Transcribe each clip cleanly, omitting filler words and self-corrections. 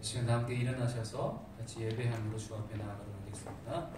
지금 다 함께 일어나셔서 같이 예배함으로 주 앞에 나아가도록 하겠습니다.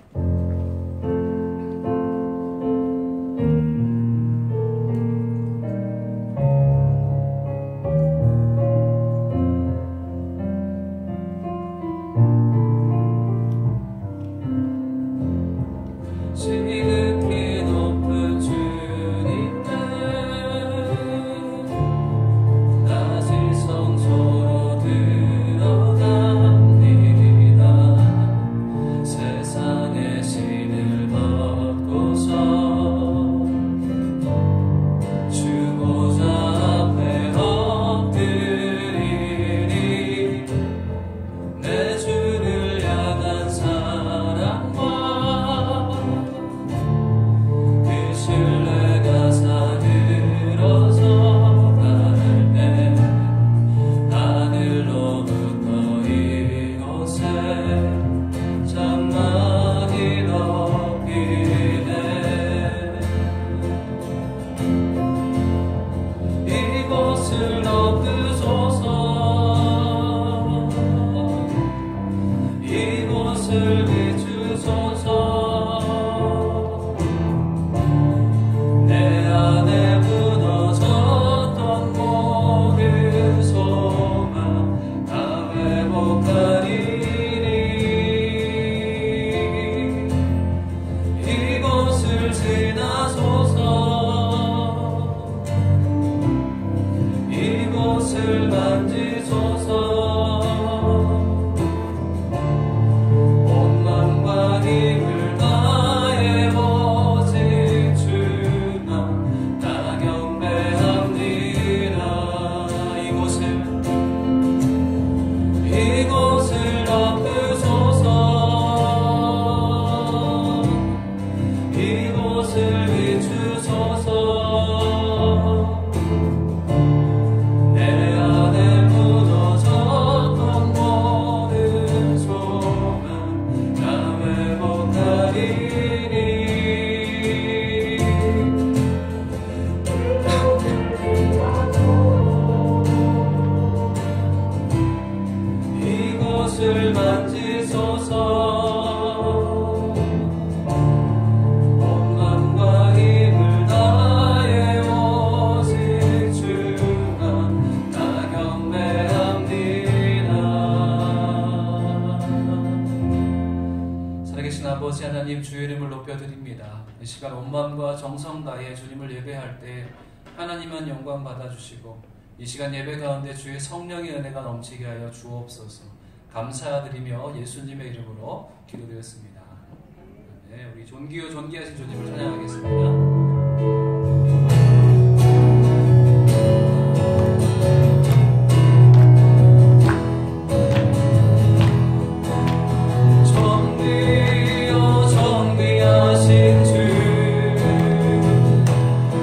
아버지 하나님, 주의 이름을 높여드립니다. 이 시간 온 마음과 정성 다해 주님을 예배할 때 하나님만 영광 받아주시고 이 시간 예배 가운데 주의 성령의 은혜가 넘치게 하여 주옵소서. 감사드리며 예수님의 이름으로 기도드렸습니다. 네, 우리 존귀요 존귀하신 주님을 찬양하겠습니다.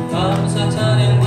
감사드리며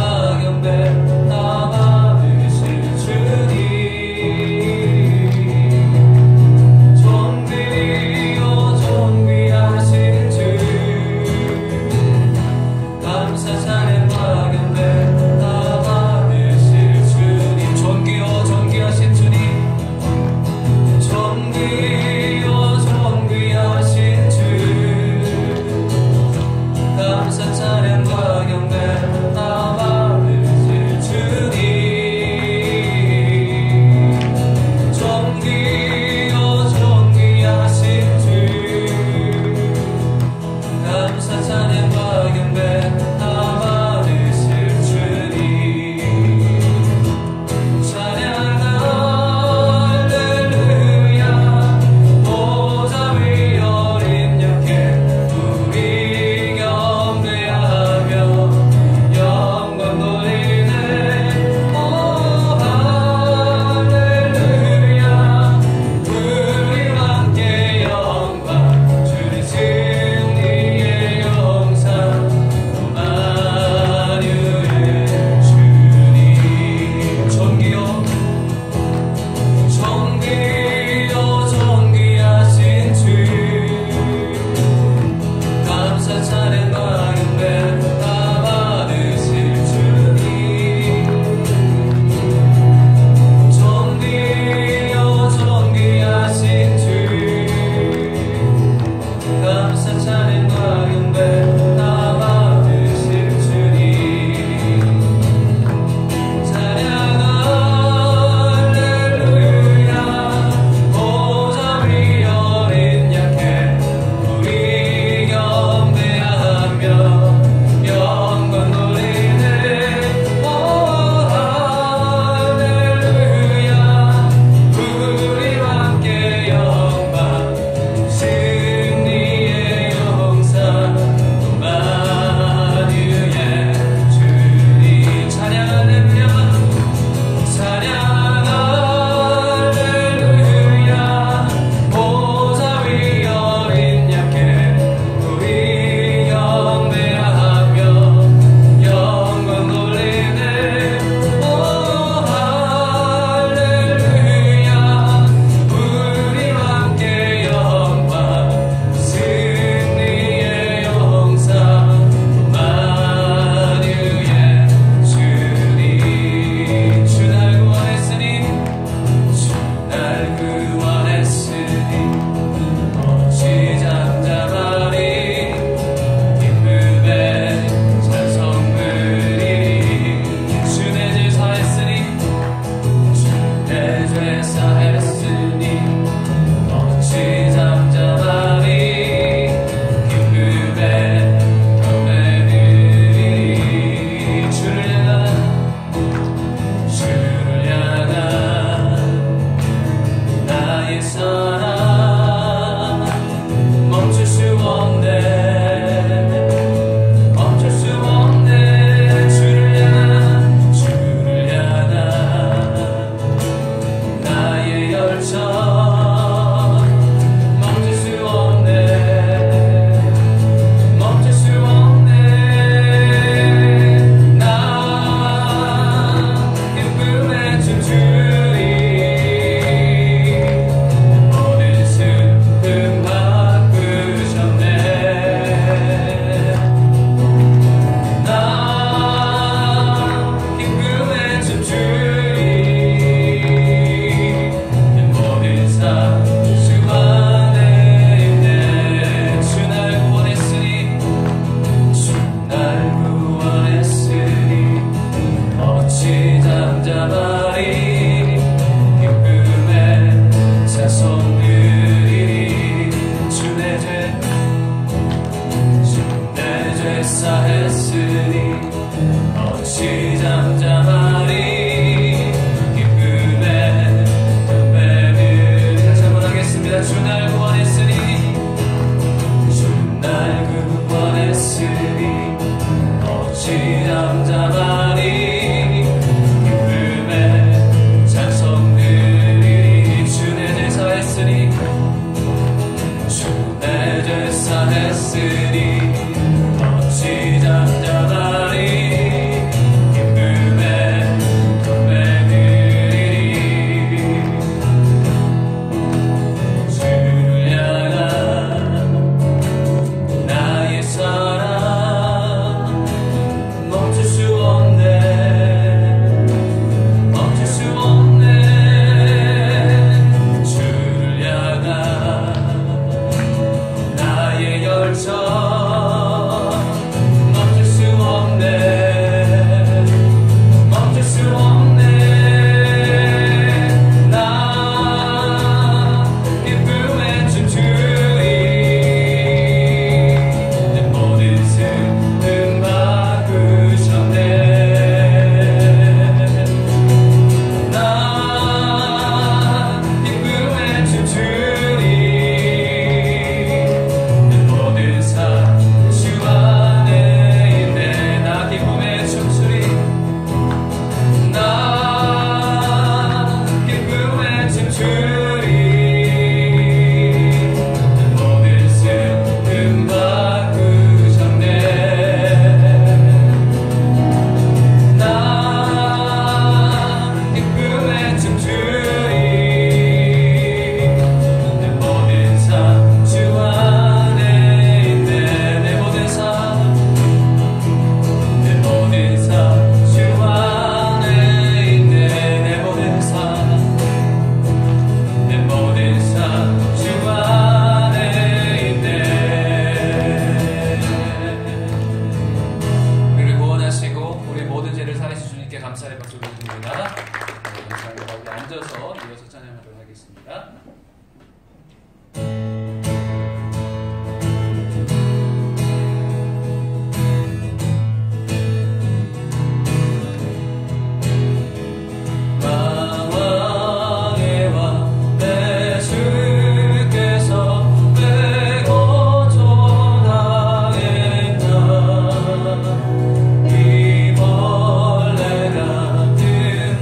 앉아서 이어서 찬양하도록 하겠습니다.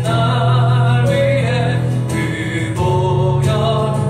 날 위해 그 보혈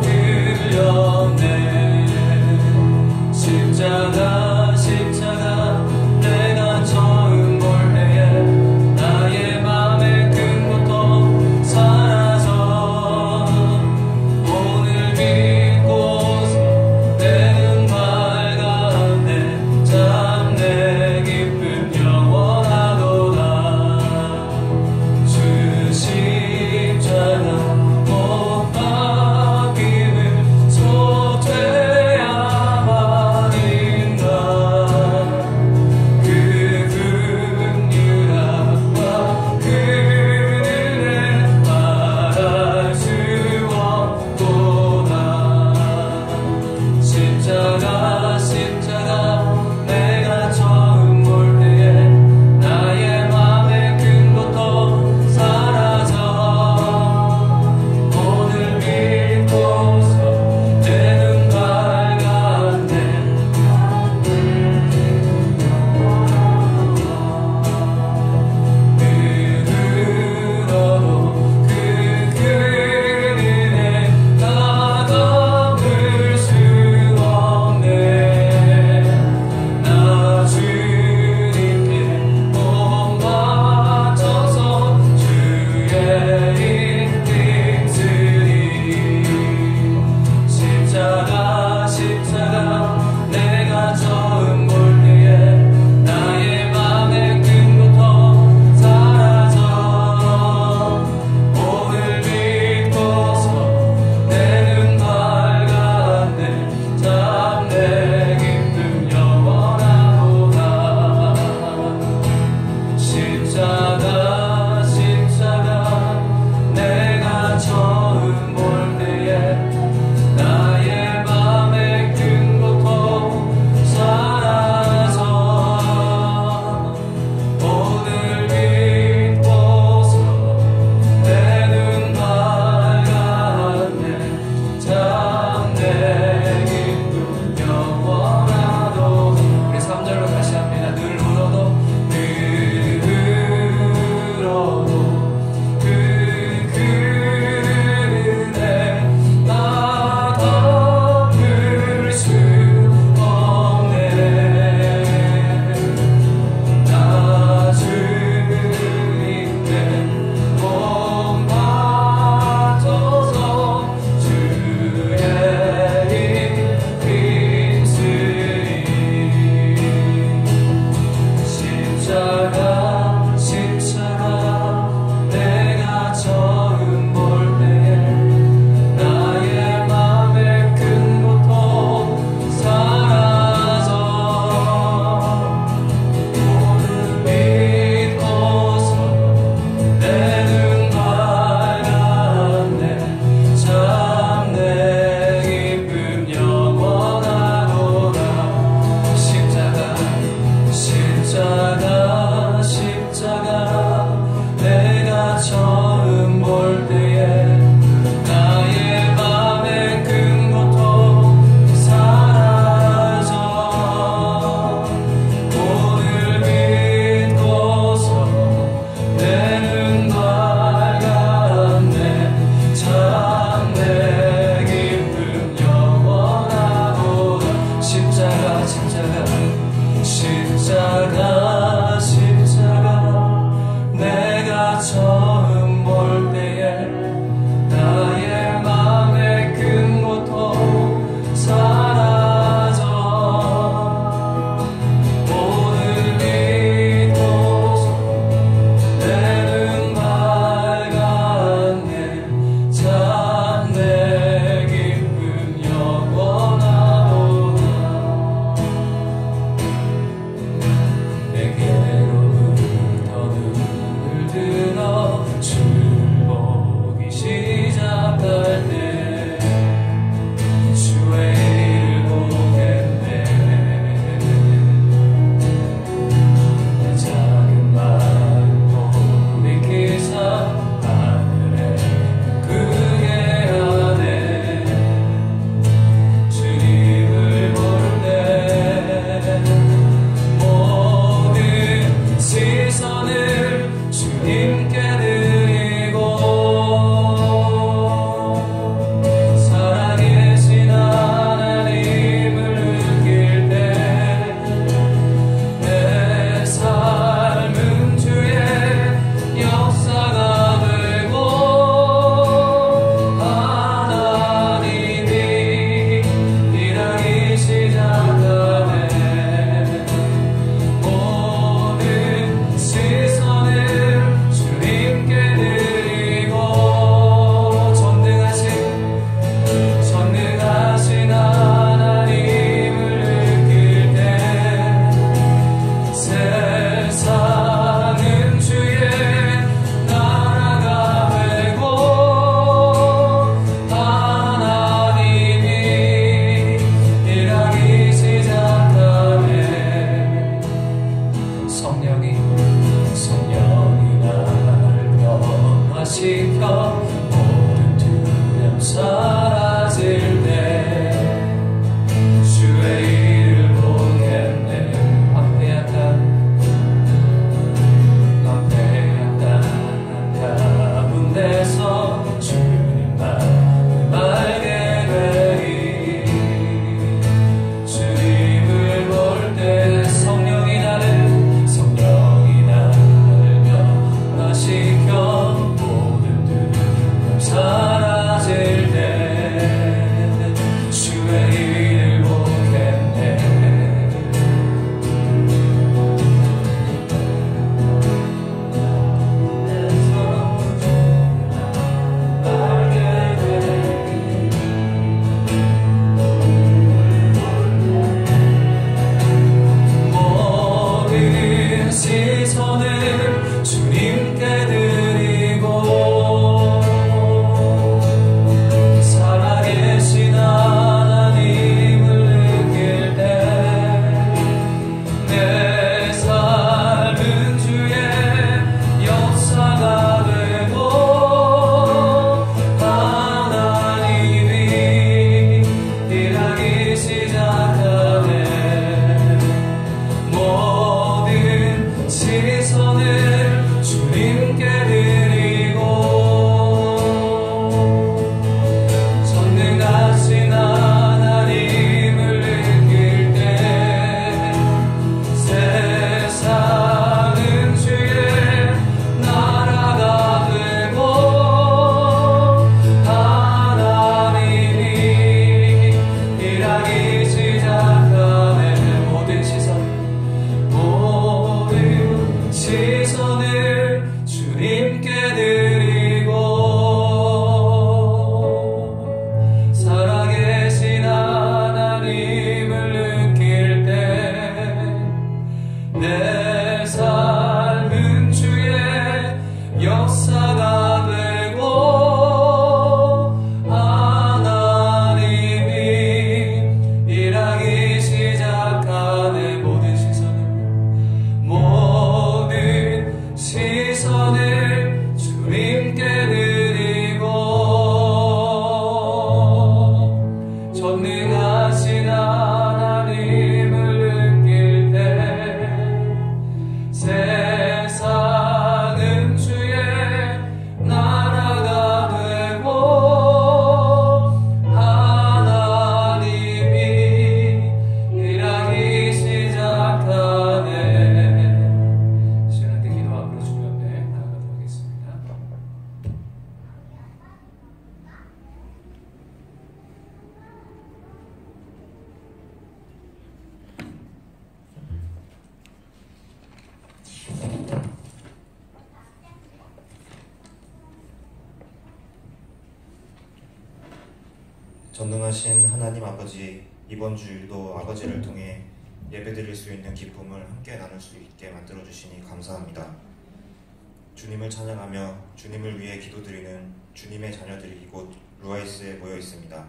전능하신 하나님 아버지, 이번 주일도 아버지를 통해 예배드릴 수 있는 기쁨을 함께 나눌 수 있게 만들어주시니 감사합니다. 주님을 찬양하며 주님을 위해 기도드리는 주님의 자녀들이 이곳 루아이스에 모여 있습니다.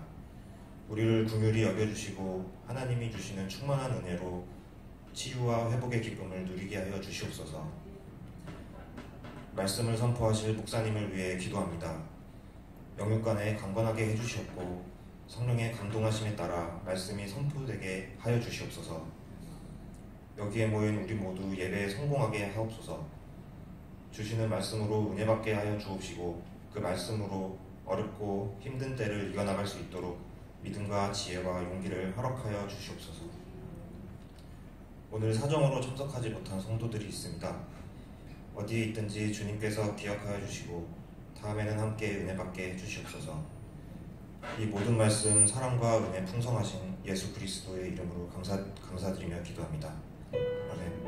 우리를 긍휼히 여겨주시고 하나님이 주시는 충만한 은혜로 치유와 회복의 기쁨을 누리게 하여 주시옵소서. 말씀을 선포하실 목사님을 위해 기도합니다. 영육간에 강건하게 해주시옵고 성령의 감동하심에 따라 말씀이 선포되게 하여 주시옵소서. 여기에 모인 우리 모두 예배에 성공하게 하옵소서. 주시는 말씀으로 은혜 받게 하여 주옵시고 그 말씀으로 어렵고 힘든 때를 이겨나갈 수 있도록 믿음과 지혜와 용기를 허락하여 주시옵소서. 오늘 사정으로 참석하지 못한 성도들이 있습니다. 어디에 있든지 주님께서 기억하여 주시고 다음에는 함께 은혜 받게 해주시옵소서. 이 모든 말씀 사랑과 은혜 풍성하신 예수 그리스도의 이름으로 감사드리며 기도합니다. 아멘.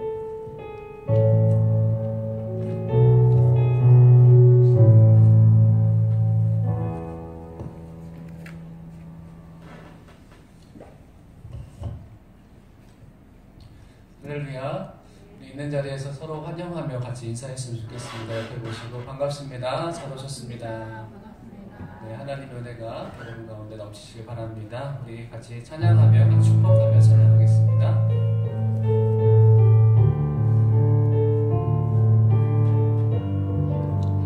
할렐루야. 있는 자리에서 서로 환영하며 같이 인사했으면 좋겠습니다. 옆에 보시고 반갑습니다. 잘 오셨습니다. 네, 하나님의 은혜가 여러분 가운데 넘치시길 바랍니다. 우리 같이 찬양하며 같이 축복하며 찬양하겠습니다.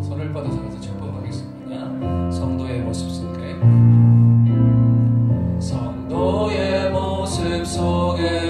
손을 뻗어서 같이 축복하겠습니다. 성도의 모습 속에 성도의 모습 속에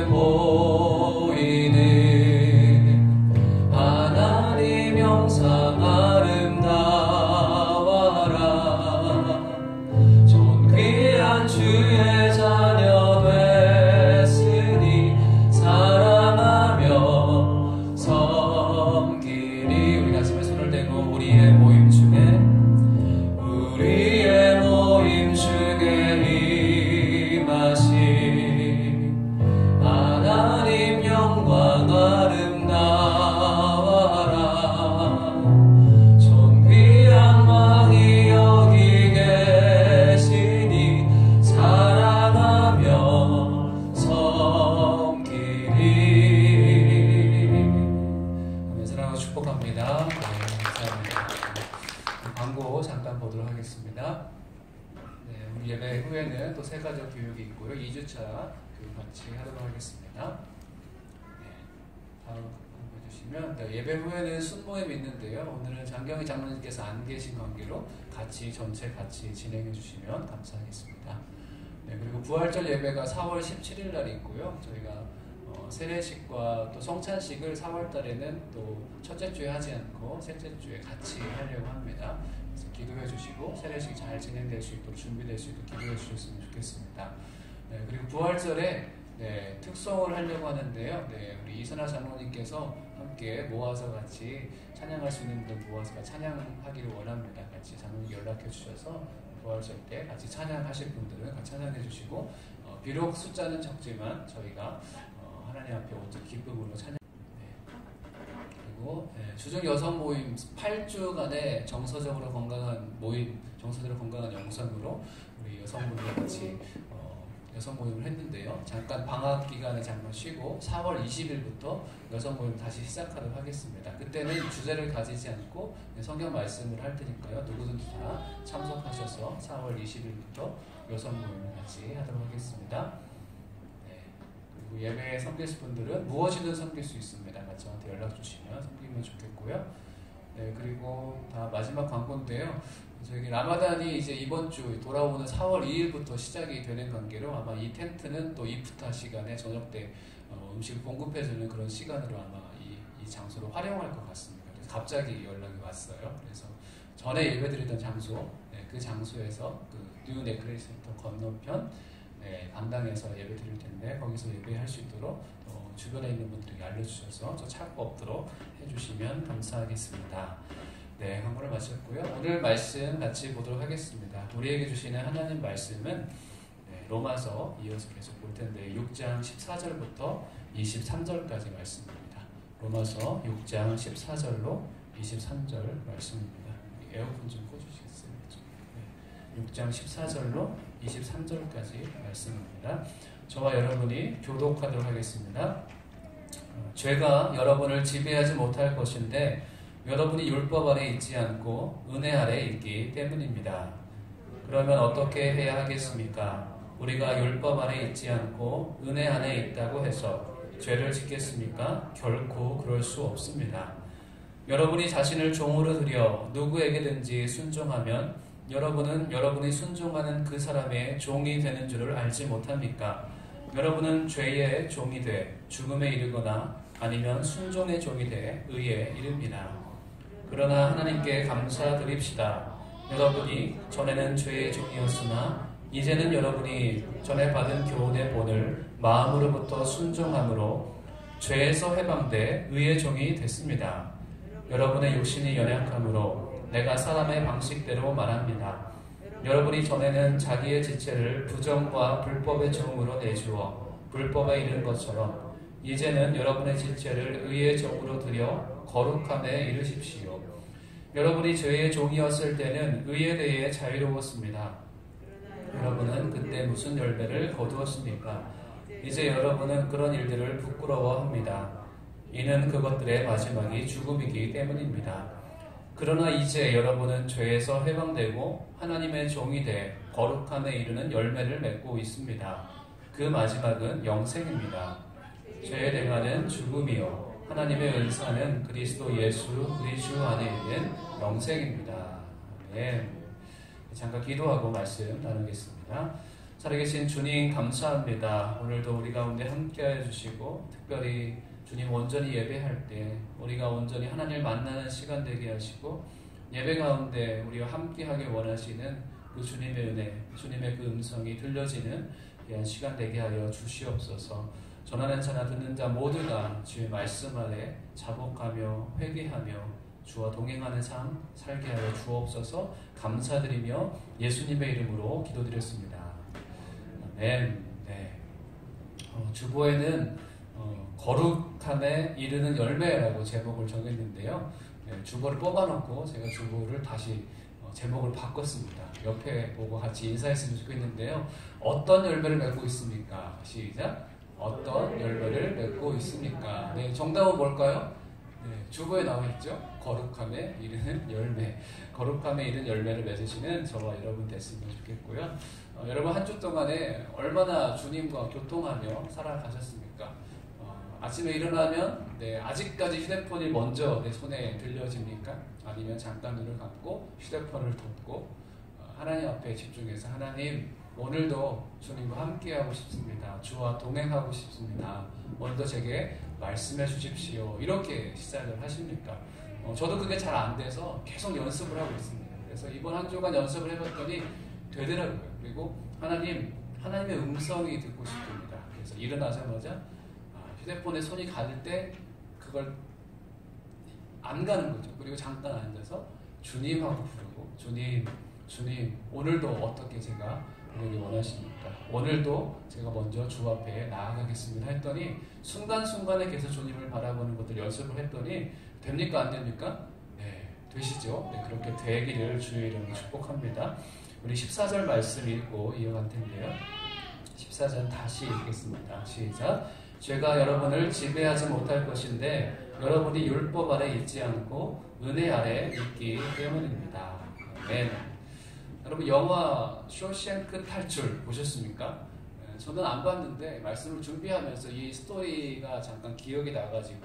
예배 후에는 순모임이 있는데요. 오늘은 장경희 장로님께서 안 계신 관계로 전체 같이 진행해 주시면 감사하겠습니다. 네, 그리고 부활절 예배가 4월 17일 날 있고요. 저희가 세례식과 또 성찬식을 4월 달에는 또 첫째 주에 하지 않고 셋째 주에 같이 하려고 합니다. 그래서 기도해 주시고 세례식이 잘 진행될 수 있도록 준비될 수 있도록 기도해 주셨으면 좋겠습니다. 네, 그리고 부활절에 특송을 하려고 하는데요. 우리 이선아 장로님께서 함께 모아서 같이 찬양할 수 있는 분들 모아서 찬양하기를 원합니다. 같이 장로님 연락해 주셔서 부활절 때 같이 찬양하실 분들은 같이 찬양해 주시고 비록 숫자는 적지만 저희가 하나님 앞에 오직 기쁨으로 찬양. 그리고 주중 여성 모임 8주간의 정서적으로 건강한 모임, 정서적으로 건강한 영상으로 우리 여성분들 같이 여성 모임을 했는데요. 잠깐 방학 기간에 잠깐 쉬고 4월 20일부터 여성 모임 다시 시작하도록 하겠습니다. 그때는 주제를 가지지 않고 성경 말씀을 할 테니까요. 누구든지 다 참석하셔서 4월 20일부터 여성 모임을 같이 하도록 하겠습니다. 그리고 예배에 섬기실 분들은 무엇이든 섬길 수 있습니다. 저한테 연락 주시면 섬기면 좋겠고요. 그리고 다 마지막 광고인데요. 저희 라마단이 이제 이번 주 돌아오는 4월 2일부터 시작이 되는 관계로 아마 이 텐트는 또 이프타 시간에 저녁 때 음식을 공급해주는 그런 시간으로 아마 이 장소를 활용할 것 같습니다. 그래서 갑자기 연락이 왔어요. 그래서 전에 예배드리던 장소, 그 장소에서 그 뉴 네클레스 센터 건너편 강당에서 예배 드릴 텐데 거기서 예배할 수 있도록 주변에 있는 분들에게 알려주셔서 저 찾고 없도록 해주시면 감사하겠습니다. 광고를 마쳤고요. 오늘 말씀 같이 보도록 하겠습니다. 우리에게 주시는 하나님 말씀은 로마서 이어서 계속 볼 텐데 6장 14절부터 23절까지 말씀입니다. 로마서 6장 14절로 23절 말씀입니다. 에어컨 좀 꺼주시겠어요? 6장 14절로 23절까지 말씀입니다. 저와 여러분이 교독하도록 하겠습니다. 죄가 여러분을 지배하지 못할 것인데 여러분이 율법 아래 있지 않고 은혜 아래 있기 때문입니다. 그러면 어떻게 해야 하겠습니까? 우리가 율법 아래 있지 않고 은혜 안에 있다고 해서 죄를 짓겠습니까? 결코 그럴 수 없습니다. 여러분이 자신을 종으로 들여 누구에게든지 순종하면 여러분은 여러분이 순종하는 그 사람의 종이 되는 줄을 알지 못합니까? 여러분은 죄의 종이 돼 죽음에 이르거나 아니면 순종의 종이 돼 의에 이릅니다. 그러나 하나님께 감사드립시다. 여러분이 전에는 죄의 종이었으나 이제는 여러분이 전에 받은 교훈의 본을 마음으로부터 순종함으로 죄에서 해방돼 의의 종이 됐습니다. 여러분의 육신이 연약함으로 내가 사람의 방식대로 말합니다. 여러분이 전에는 자기의 지체를 부정과 불법의 종으로 내주어 불법에 이른 것처럼 이제는 여러분의 지체를 의의 종으로 들여 거룩함에 이르십시오. 여러분이 죄의 종이었을 때는 의에 대해 자유로웠습니다. 여러분은 그때 무슨 열매를 거두었습니까? 이제 여러분은 그런 일들을 부끄러워합니다. 이는 그것들의 마지막이 죽음이기 때문입니다. 그러나 이제 여러분은 죄에서 해방되고 하나님의 종이 돼 거룩함에 이르는 열매를 맺고 있습니다. 그 마지막은 영생입니다. 죄의 대가는 죽음이요 하나님의 은사는 그리스도 예수 우리 주 안에 있는 영생입니다. 아멘. 잠깐 기도하고 말씀 나누겠습니다. 살아계신 주님 감사합니다. 오늘도 우리 가운데 함께해 주시고 특별히 주님 온전히 예배할 때 우리가 온전히 하나님을 만나는 시간 되게 하시고 예배 가운데 우리와 함께하길 원하시는 그 주님의 은혜, 주님의 그 음성이 들려지는 귀한 시간 되게 하여 주시옵소서. 전하는 자나 듣는 자 모두가 주의 말씀 아래 자복하며 회개하며 주와 동행하는 삶 살게 하여 주옵소서. 감사드리며 예수님의 이름으로 기도드렸습니다. 아멘. 네. 주보에는 거룩함에 이르는 열매라고 제목을 정했는데요. 네, 주보를 뽑아놓고 제가 주보를 다시 제목을 바꿨습니다. 옆에 보고 같이 인사했으면 좋겠는데요. 어떤 열매를 맺고 있습니까? 시작. 어떤 열매를 맺고 있습니까? 네, 정답은 뭘까요? 네, 주보에 나와 있죠. 거룩함에 이르는 열매. 거룩함에 이르는 열매를 맺으시는 저와 여러분 됐으면 좋겠고요. 여러분 한 주 동안에 얼마나 주님과 교통하며 살아가셨습니까? 아침에 일어나면 아직까지 휴대폰이 먼저 내 손에 들려집니까? 아니면 잠깐 눈을 감고 휴대폰을 덮고 하나님 앞에 집중해서 하나님 오늘도 주님과 함께하고 싶습니다. 주와 동행하고 싶습니다. 오늘도 제게 말씀해 주십시오. 이렇게 시작을 하십니까? 저도 그게 잘 안 돼서 계속 연습을 하고 있습니다. 그래서 이번 한 주간 연습을 해봤더니 되더라고요. 그리고 하나님의 음성이 듣고 싶습니다. 그래서 일어나자마자 휴대폰에 손이 가는 때 그걸 안 가는 거죠. 그리고 잠깐 앉아서 주님하고 부르고 주님 오늘도 어떻게 제가 보내기 원하십니까? 오늘도 제가 먼저 주 앞에 나아가겠습니다 했더니 순간순간에 계속 주님을 바라보는 것들 연습을 했더니 됩니까? 안 됩니까? 네, 되시죠? 네, 그렇게 되기를 주의 이름으로 축복합니다. 우리 14절 말씀 읽고 이어갈 텐데요. 14절 다시 읽겠습니다. 시작. 죄가 여러분을 지배하지 못할 것인데 여러분이 율법 아래 있지 않고 은혜 아래 있기 때문입니다. 아멘. 여러분 영화 쇼생크 탈출 보셨습니까? 저는 안 봤는데 말씀을 준비하면서 이 스토리가 잠깐 기억이 나가지고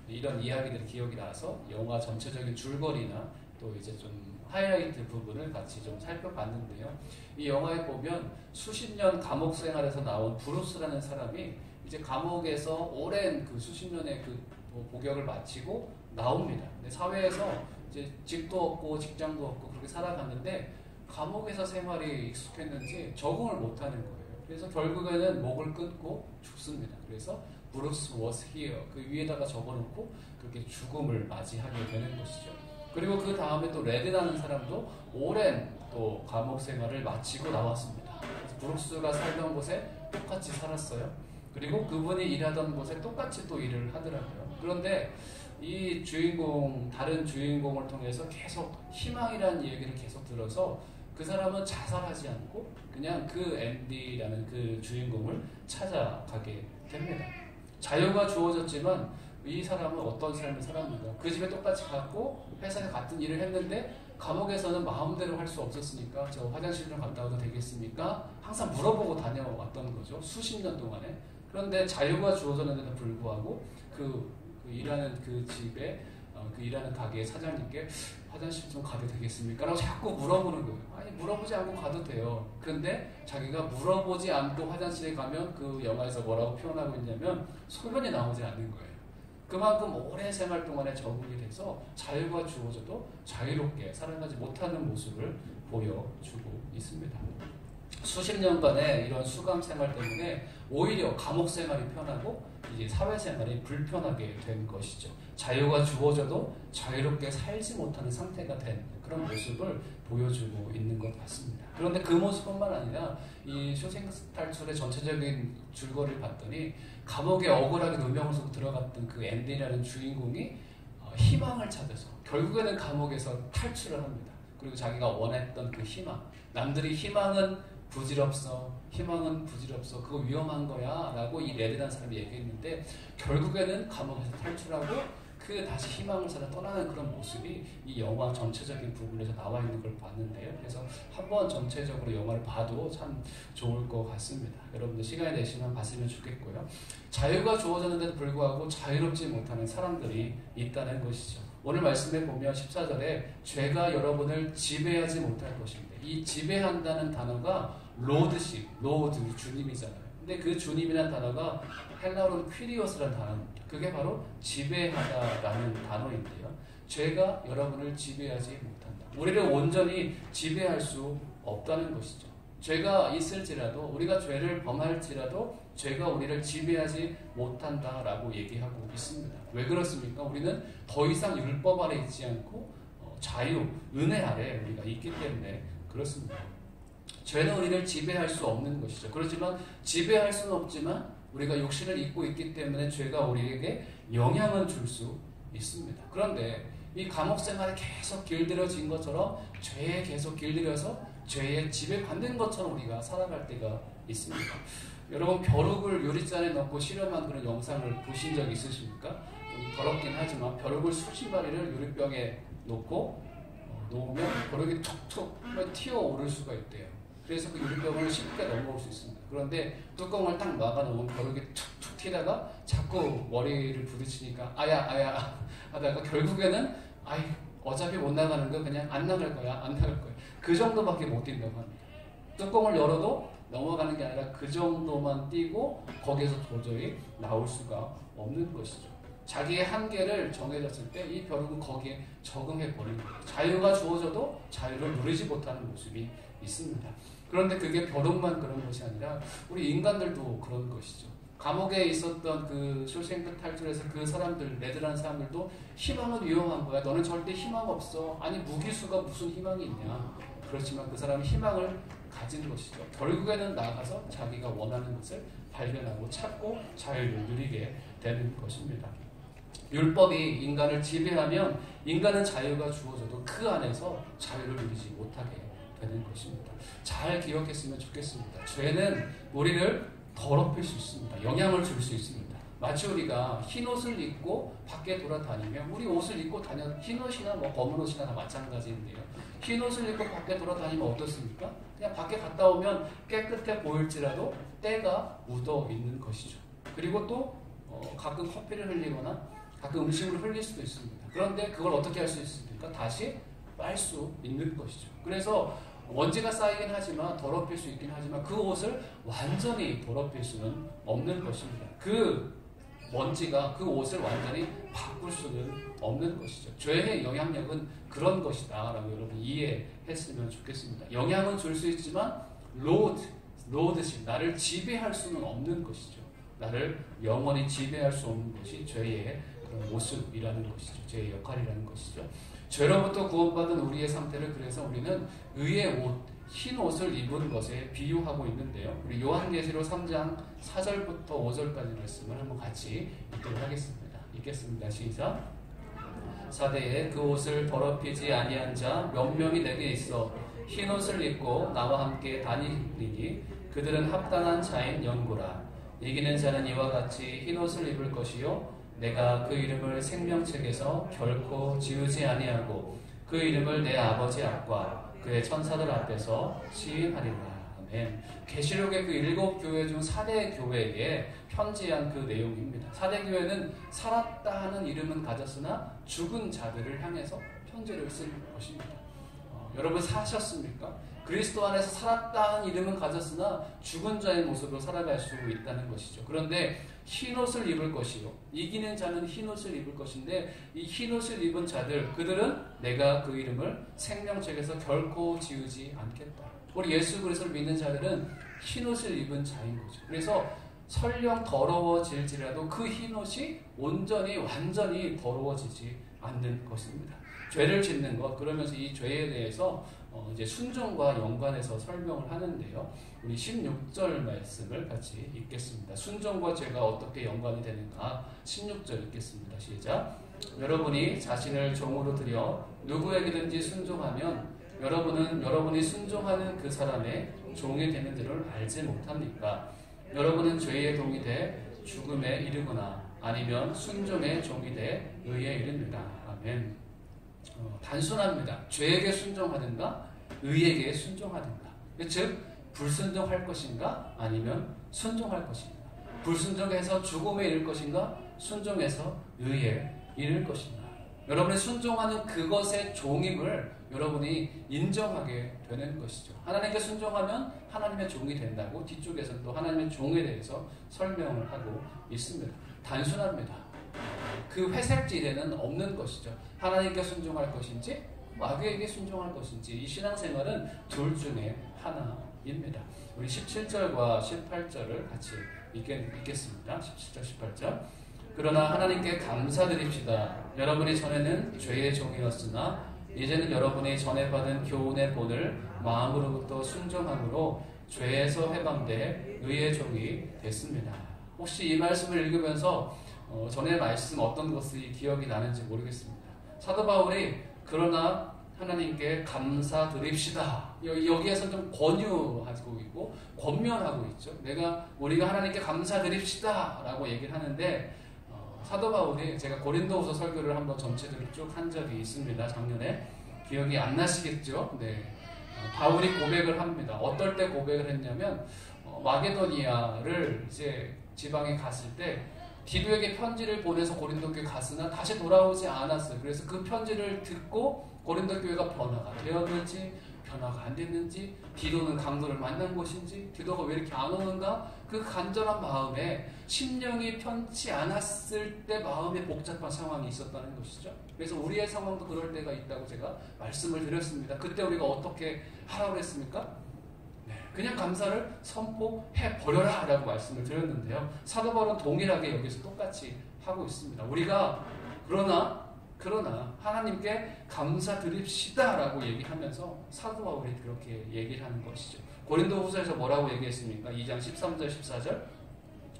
이런 이야기들이 기억이 나서 영화 전체적인 줄거리나 또 이제 좀 하이라이트 부분을 같이 좀 살펴봤는데요. 이 영화에 보면 수십 년 감옥 생활에서 나온 브루스라는 사람이 이제 감옥에서 오랜 그 수십 년의 그 복역을 마치고 나옵니다. 근데 사회에서 이제 집도 없고 직장도 없고 그렇게 살아갔는데 감옥에서 생활이 익숙했는지 적응을 못하는 거예요. 그래서 결국에는 목을 끊고 죽습니다. 그래서 브루스 was here 그 위에다가 적어놓고 그렇게 죽음을 맞이하게 되는 것이죠. 그리고 그 다음에 또 레드라는 사람도 오랜 또 감옥 생활을 마치고 나왔습니다. 그래서 브루스가 살던 곳에 똑같이 살았어요. 그리고 그분이 일하던 곳에 똑같이 또 일을 하더라고요. 그런데 이 주인공, 다른 주인공을 통해서 계속 희망이라는 얘기를 계속 들어서 그 사람은 자살하지 않고 그냥 그 앤디라는 그 주인공을 찾아가게 됩니다. 자유가 주어졌지만 이 사람은 어떤 삶을 살았는가? 그 집에 똑같이 갔고 회사에 같은 일을 했는데 감옥에서는 마음대로 할 수 없었으니까 저 화장실 좀 갔다 와도 되겠습니까? 항상 물어보고 다녀왔던 거죠. 수십 년 동안에. 그런데 자유가 주어졌는데도 불구하고 그 일하는 그 집에 그 일하는 가게의 사장님께 화장실 좀 가도 되겠습니까? 라고 자꾸 물어보는 거예요. 아니 물어보지 않고 가도 돼요. 그런데 자기가 물어보지 않고 화장실에 가면 그 영화에서 뭐라고 표현하고 있냐면 소변이 나오지 않는 거예요. 그만큼 오랜 생활 동안에 적응이 돼서 자유가 주어져도 자유롭게 살아가지 못하는 모습을 보여주고 있습니다. 수십 년간의 이런 수감 생활 때문에 오히려 감옥 생활이 편하고 이제 사회생활이 불편하게 된 것이죠. 자유가 주어져도 자유롭게 살지 못하는 상태가 된 그런 모습을 보여주고 있는 것 같습니다. 그런데 그 모습뿐만 아니라 이 쇼생크 탈출의 전체적인 줄거리를 봤더니 감옥에 억울하게 누명을 쓰고 들어갔던 그 앤디라는 주인공이 희망을 찾아서 결국에는 감옥에서 탈출을 합니다. 그리고 자기가 원했던 그 희망, 남들이 희망은 부질없어, 그거 위험한 거야 라고 이 레드라는 사람이 얘기했는데 결국에는 감옥에서 탈출하고 그 다시 희망을 찾아 떠나는 그런 모습이 이 영화 전체적인 부분에서 나와 있는 걸 봤는데요. 그래서 한번 전체적으로 영화를 봐도 참 좋을 것 같습니다. 여러분들 시간이 되시면 봤으면 좋겠고요. 자유가 주어졌는데도 불구하고 자유롭지 못하는 사람들이 있다는 것이죠. 오늘 말씀에 보면 14절에 죄가 여러분을 지배하지 못할 것인데 이 지배한다는 단어가 로드십, 로드 주님이잖아요. 근데 그 주님이라는 단어가 헬라어로는 퀴리오스라는 단어입니다. 그게 바로 지배하다라는 단어인데요. 죄가 여러분을 지배하지 못한다. 우리를 온전히 지배할 수 없다는 것이죠. 죄가 있을지라도 우리가 죄를 범할지라도 죄가 우리를 지배하지 못한다라고 얘기하고 있습니다. 왜 그렇습니까? 우리는 더 이상 율법 아래 있지 않고 자유, 은혜 아래 우리가 있기 때문에 그렇습니다. 죄는 우리를 지배할 수 없는 것이죠. 그렇지만 지배할 수는 없지만 우리가 육신을 입고 있기 때문에 죄가 우리에게 영향을 줄 수 있습니다. 그런데 이 감옥 생활에 계속 길들여진 것처럼 죄에 계속 길들여서 죄에 지배받는 것처럼 우리가 살아갈 때가 있습니다. 여러분 벼룩을 요리잔에 넣고 실험한 그런 영상을 보신 적 있으십니까? 좀 더럽긴 하지만 벼룩을 수십 마리를 요리병에 놓고 놓으면 벼룩이 툭툭 튀어오를 수가 있대요. 그래서 그 요리병을 쉽게 넘어올 수 있습니다. 그런데 뚜껑을 딱 막아놓으면 벼룩이 툭툭 튀다가 자꾸 머리를 부딪히니까 아야 하다가 결국에는 어차피 못 나가는 거 그냥 안 나갈 거야. 그 정도밖에 못 뛴다고 합니다. 뚜껑을 열어도 넘어가는 게 아니라 그 정도만 뛰고 거기에서 도저히 나올 수가 없는 것이죠. 자기의 한계를 정해졌을 때 이 벼룩은 거기에 적응해 버리는 거예요. 자유가 주어져도 자유를 누리지 못하는 모습이 있습니다. 그런데 그게 벼룩만 그런 것이 아니라 우리 인간들도 그런 것이죠. 감옥에 있었던 그 쇼생크 탈출에서 그 사람들, 레드라는 사람들도 희망은 위험한 거야. 너는 절대 희망 없어. 아니 무기수가 무슨 희망이 있냐. 그렇지만 그 사람은 희망을 가진 것이죠. 결국에는 나가서 자기가 원하는 것을 발견하고 찾고 자유를 누리게 되는 것입니다. 율법이 인간을 지배하면 인간은 자유가 주어져도 그 안에서 자유를 누리지 못하게 되는 것입니다. 잘 기억했으면 좋겠습니다. 죄는 우리를 더럽힐 수 있습니다. 영향을 줄 수 있습니다. 마치 우리가 흰 옷을 입고 밖에 돌아다니면 우리 옷을 입고 흰 옷이나 검은 옷이나 다 마찬가지인데요. 흰 옷을 입고 밖에 돌아다니면 어떻습니까? 그냥 밖에 갔다 오면 깨끗해 보일지라도 때가 묻어 있는 것이죠. 그리고 또 가끔 커피를 흘리거나 가끔 음식을 흘릴 수도 있습니다. 그런데 그걸 어떻게 할 수 있습니까? 다시 빨 수 있는 것이죠. 그래서 먼지가 쌓이긴 하지만 더럽힐 수 있긴 하지만 그 옷을 완전히 더럽힐 수는 없는 것입니다. 그 먼지가 그 옷을 완전히 바꿀 수는 없는 것이죠. 죄의 영향력은 그런 것이다 라고 여러분 이해했으면 좋겠습니다. 영향은 줄 수 있지만 로드십, 나를 지배할 수는 없는 것이죠. 나를 영원히 지배할 수 없는 것이 죄의 그런 모습이라는 것이죠. 죄의 역할이라는 것이죠. 죄로부터 구원받은 우리의 상태를 그래서 우리는 의의 옷, 흰 옷을 입은 것에 비유하고 있는데요. 우리 요한계시록 3장 4절부터 5절까지 말씀을 한번 같이 읽도록 하겠습니다. 읽겠습니다. 시작. 사대에 그 옷을 더럽히지 아니한 자 몇 명이 내게 있어 흰옷을 입고 나와 함께 다니리니 그들은 합당한 자인 연고라. 이기는 자는 이와 같이 흰옷을 입을 것이요 내가 그 이름을 생명책에서 결코 지우지 아니하고 그 이름을 내 아버지 앞과 그의 천사들 앞에서 시인하리라. 아멘. 계시록의 그 7교회 중 4대 교회에 편지한 그 내용입니다. 4대 교회는 살았다 하는 이름은 가졌으나 죽은 자들을 향해서 편지를 쓴 것입니다. 여러분 사셨습니까? 그리스도 안에서 살았다 하는 이름은 가졌으나 죽은 자의 모습으로 살아갈 수 있다는 것이죠. 그런데 흰옷을 입을 것이요 이기는 자는 흰옷을 입을 것인데 이 흰옷을 입은 자들 그들은 내가 그 이름을 생명책에서 결코 지우지 않겠다. 우리 예수 그리스도를 믿는 자들은 흰옷을 입은 자인 거죠. 그래서 설령 더러워질지라도 그 흰옷이 온전히 완전히 더러워지지 않는 것입니다. 죄를 짓는 것, 그러면서 이 죄에 대해서 이제 순종과 연관해서 설명을 하는데요. 우리 16절 말씀을 같이 읽겠습니다. 순종과 죄가 어떻게 연관이 되는가 16절 읽겠습니다. 시작. 여러분이 자신을 종으로 들여 누구에게든지 순종하면 여러분은 여러분이 순종하는 그 사람의 종이 되는 줄을 알지 못합니까? 여러분은 죄의 종이 돼 죽음에 이르거나 아니면 순종의 종이 돼 의에 이릅니다. 아멘. 단순합니다. 죄에게 순종하든가 의에게 순종하든가. 즉 불순종할 것인가 아니면 순종할 것인가. 불순종해서 죽음에 이를 것인가 순종해서 의에 이를 것인가. 여러분이 순종하는 그것의 종임을 여러분이 인정하게 되는 것이죠. 하나님께 순종하면 하나님의 종이 된다고 뒤쪽에서 또 하나님의 종에 대해서 설명을 하고 있습니다. 단순합니다. 그 회색지대는 없는 것이죠. 하나님께 순종할 것인지 마귀에게 순종할 것인지 이 신앙생활은 둘 중에 하나입니다. 우리 17절과 18절을 같이 읽겠습니다. 17절 18절. 그러나 하나님께 감사드립시다. 여러분이 전에는 죄의 종이었으나 이제는 여러분이 전에 받은 교훈의 본을 마음으로부터 순종함으로 죄에서 해방돼 의의 종이 됐습니다. 혹시 이 말씀을 읽으면서 전에 말씀 어떤 것이 기억이 나는지 모르겠습니다. 사도 바울이 그러나 하나님께 감사드립시다. 여기에서 좀 권유하고 있고 권면하고 있죠. 우리가 하나님께 감사드립시다 라고 얘기를 하는데 사도 바울이 제가 고린도후서 설교를 한번 전체적으로 쭉 한 적이 있습니다. 작년에. 기억이 안 나시겠죠? 네. 바울이 고백을 합니다. 어떨 때 고백을 했냐면 마게도니아를 이제 지방에 갔을 때 디도에게 편지를 보내서 고린도 교회 갔으나 다시 돌아오지 않았어요. 그래서 그 편지를 듣고 고린도 교회가 변화가 되었는지 변화가 안 됐는지 디도는 강도를 만난 것인지 디도가 왜 이렇게 안 오는가 그 간절한 마음에 심령이 편치 않았을 때 마음에 복잡한 상황이 있었다는 것이죠. 그래서 우리의 상황도 그럴 때가 있다고 제가 말씀을 드렸습니다. 그때 우리가 어떻게 하라고 했습니까? 그냥 감사를 선포해 버려라 라고 말씀을 드렸는데요. 사도 바울은 동일하게 여기서 똑같이 하고 있습니다. 우리가 그러나 하나님께 감사드립시다 라고 얘기하면서 사도 바울이 그렇게 얘기를 하는 것이죠. 고린도후서에서 뭐라고 얘기했습니까? 2장 13절 14절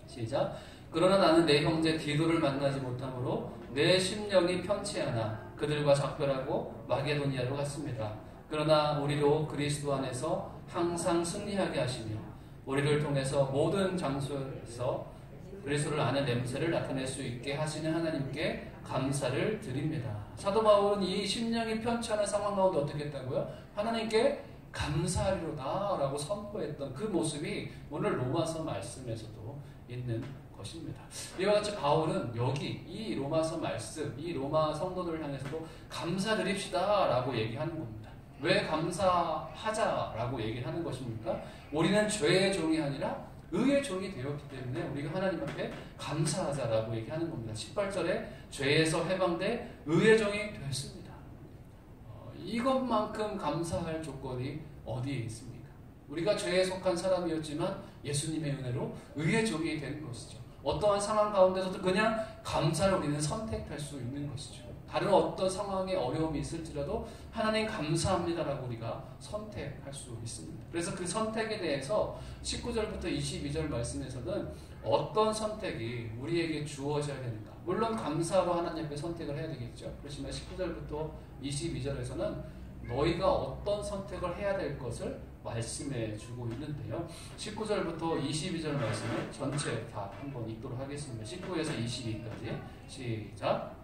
시작. 그러나 나는 내 형제 디도를 만나지 못함으로 내 심령이 편치 않아 그들과 작별하고 마게도니아로 갔습니다. 그러나 우리도 그리스도 안에서 항상 승리하게 하시며 우리를 통해서 모든 장소에서 그리스도를 아는 냄새를 나타낼 수 있게 하시는 하나님께 감사를 드립니다. 사도 바울은 이 심령이 편치 않은 상황 가운데 어떻게 했다고요? 하나님께 감사하리로다 라고 선포했던 그 모습이 오늘 로마서 말씀에서도 있는 것입니다. 이와 같이 바울은 여기 이 로마서 말씀, 이 로마 성도들을 향해서도 감사드립시다 라고 얘기하는 겁니다. 왜 감사하자라고 얘기를 하는 것입니까? 우리는 죄의 종이 아니라 의의 종이 되었기 때문에 우리가 하나님 앞에 감사하자라고 얘기하는 겁니다. 18절에 죄에서 해방돼 의의 종이 되었습니다. 이것만큼 감사할 조건이 어디에 있습니까? 우리가 죄에 속한 사람이었지만 예수님의 은혜로 의의 종이 된 것이죠. 어떠한 상황 가운데서도 그냥 감사를 우리는 선택할 수 있는 것이죠. 다른 어떤 상황에 어려움이 있을지라도 하나님 감사합니다라고 우리가 선택할 수 있습니다. 그래서 그 선택에 대해서 19절부터 22절 말씀에서는 어떤 선택이 우리에게 주어져야 되는가. 물론 감사로 하나님 앞에 선택을 해야 되겠죠. 그렇지만 19절부터 22절에서는 너희가 어떤 선택을 해야 될 것을 말씀해 주고 있는데요. 19절부터 22절 말씀을 전체 다 한번 읽도록 하겠습니다. 19에서 22까지 시작.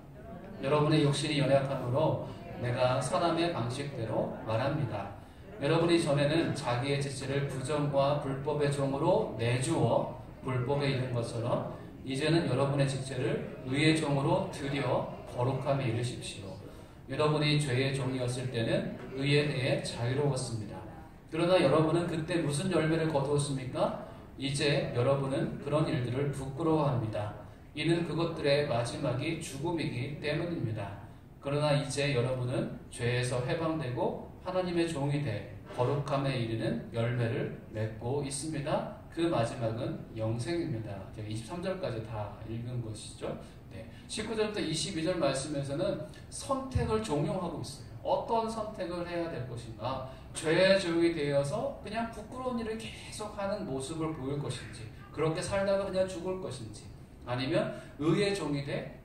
여러분의 욕심이 연약함으로 내가 사람의 방식대로 말합니다. 여러분이 전에는 자기의 지체를 부정과 불법의 종으로 내주어 불법에 이른 것처럼 이제는 여러분의 지체를 의의 종으로 들여 거룩함에 이르십시오. 여러분이 죄의 종이었을 때는 의에 대해 자유로웠습니다. 그러나 여러분은 그때 무슨 열매를 거두었습니까? 이제 여러분은 그런 일들을 부끄러워합니다. 이는 그것들의 마지막이 죽음이기 때문입니다. 그러나 이제 여러분은 죄에서 해방되고 하나님의 종이 돼 거룩함에 이르는 열매를 맺고 있습니다. 그 마지막은 영생입니다. 23절까지 다 읽은 것이죠. 네. 19절부터 22절 말씀에서는 선택을 종용하고 있어요. 어떤 선택을 해야 될 것인가? 죄의 종이 되어서 그냥 부끄러운 일을 계속하는 모습을 보일 것인지, 그렇게 살다가 그냥 죽을 것인지, 아니면 의의 종이 돼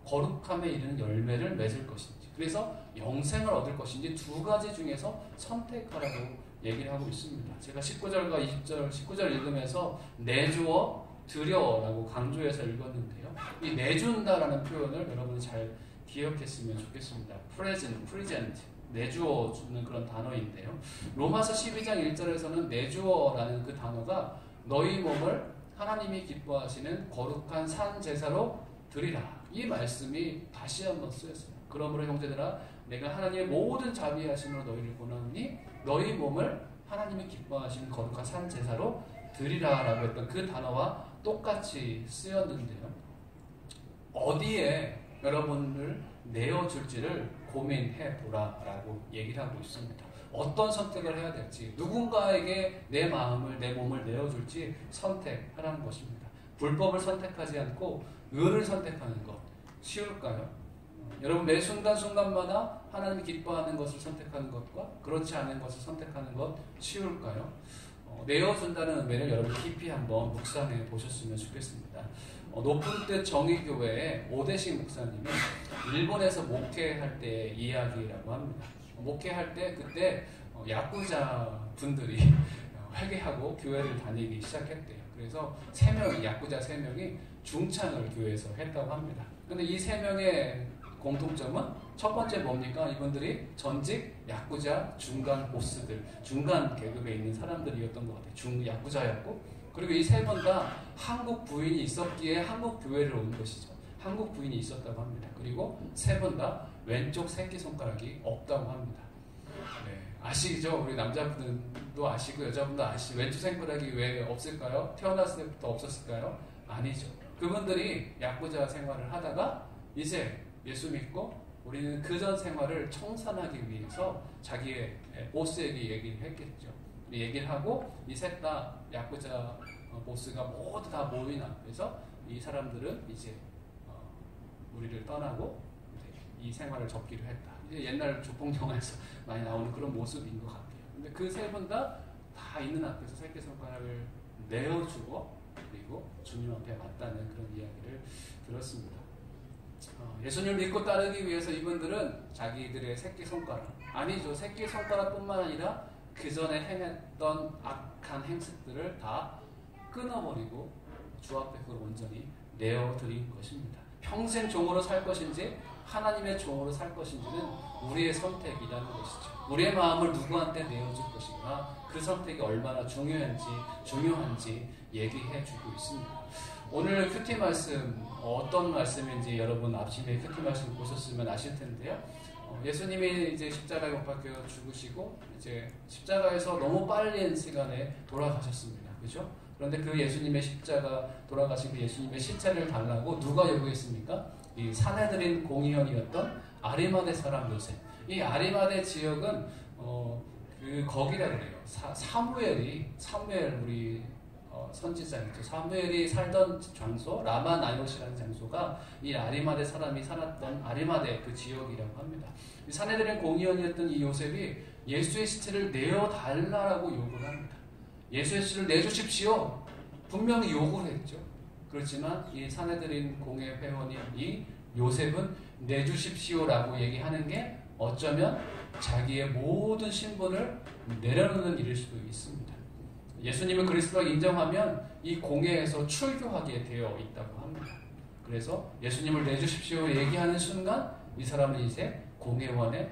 거룩함에 이르는 열매를 맺을 것인지, 그래서 영생을 얻을 것인지 두 가지 중에서 선택하라고 얘기를 하고 있습니다. 제가 19절과 20절, 19절 읽으면서 내주어 드려라고 강조해서 읽었는데요. 이 내준다라는 표현을 여러분이 잘 기억했으면 좋겠습니다. present, 내주어 주는 그런 단어인데요. 로마서 12장 1절에서는 내주어라는 그 단어가 너희 몸을 하나님이 기뻐하시는 거룩한 산 제사로 드리라. 이 말씀이 다시 한번 쓰였어요. 그러므로 형제들아 내가 하나님의 모든 자비하심으로 너희를 권하노니 너희 몸을 하나님이 기뻐하시는 거룩한 산 제사로 드리라라고 했던 그 단어와 똑같이 쓰였는데요. 어디에 여러분을 내어줄지를 고민해 보라라고 얘기를 하고 있습니다. 어떤 선택을 해야 될지, 누군가에게 내 마음을, 내 몸을 내어줄지 선택하라는 것입니다. 불법을 선택하지 않고 의를 선택하는 것 쉬울까요? 여러분 매 순간순간마다 하나님이 기뻐하는 것을 선택하는 것과 그렇지 않은 것을 선택하는 것 쉬울까요? 내어준다는 의미를 여러분 깊이 한번 묵상해 보셨으면 좋겠습니다. 높은 뜻 정의교회의 오대식 목사님이 일본에서 목회할 때 이야기라고 합니다. 목회할 때 그때 야쿠자 분들이 회개하고 교회를 다니기 시작했대요. 그래서 야쿠자 3명이 중창을 교회에서 했다고 합니다. 근데 이 3명의 공통점은 첫 번째 뭡니까? 이분들이 전직 야쿠자 중간 보스들, 중간 계급에 있는 사람들이었던 것 같아요. 야쿠자였고, 그리고 이 3분 다 한국 부인이 있었기에 한국 교회를 온 것이죠. 한국 부인이 있었다고 합니다. 그리고 3분 다 왼쪽 새끼손가락이 없다고 합니다. 네, 아시죠? 우리 남자분들도 아시고 여자분도 아시죠? 왼쪽 손가락이 왜 없을까요? 태어났을 때부터 없었을까요? 아니죠. 그분들이 야쿠자 생활을 하다가 이제 예수 믿고 우리는 그전 생활을 청산하기 위해서 자기의 보스에게 얘기를 했겠죠. 얘기를 하고 이 셋 다 야쿠자 보스가 모두 다 모인 앞에서 이 사람들은 이제 우리를 떠나고 이 생활을 접기로 했다. 이제 옛날 조폭 영화에서 많이 나오는 그런 모습인 것 같아요. 근데 그 3분 다 있는 앞에서 새끼손가락을 내어주고 그리고 주님 앞에 맞다는 그런 이야기를 들었습니다. 예수님을 믿고 따르기 위해서 이분들은 자기들의 새끼손가락, 아니죠, 새끼손가락뿐만 아니라 그 전에 행했던 악한 행색들을 다 끊어버리고 주 앞에 그걸 온전히 내어드린 것입니다. 평생 종으로 살 것인지 하나님의 종으로 살 것인지는 우리의 선택이라는 것이죠. 우리의 마음을 누구한테 내어줄 것인가, 그 선택이 얼마나 중요한지 얘기해주고 있습니다. 오늘 큐티 말씀 어떤 말씀인지 여러분 아침에 큐티 말씀 보셨으면 아실 텐데요. 예수님이 이제 십자가에 못 박혀 죽으시고 이제 십자가에서 너무 빠른 시간에 돌아가셨습니다. 그죠? 그런데 그 예수님의 십자가 돌아가신 그 예수님의 시체를 달라고 누가 요구했습니까? 이 사내들인 공의원이었던 아리마대 사람 요셉. 이 아리마대 지역은 거기라 그래요. 사무엘 우리 선지자이죠. 사무엘이 살던 장소 라마나요시라는 장소가 이 아리마대 사람이 살았던 아리마대 그 지역이라고 합니다. 이 사내들의 공의원이었던 이 요셉이 예수의 시체를 내어달라고 요구를 합니다. 예수의 시체를 내주십시오. 분명히 요구를 했죠. 그렇지만 이 사내들인 공의 회원인 이 요셉은 내주십시오라고 얘기하는 게 어쩌면 자기의 모든 신분을 내려놓는 일일 수도 있습니다. 예수님을 그리스도로 인정하면 이 공회에서 출교하게 되어 있다고 합니다. 그래서 예수님을 내주십시오 얘기하는 순간 이 사람은 이제 공회원의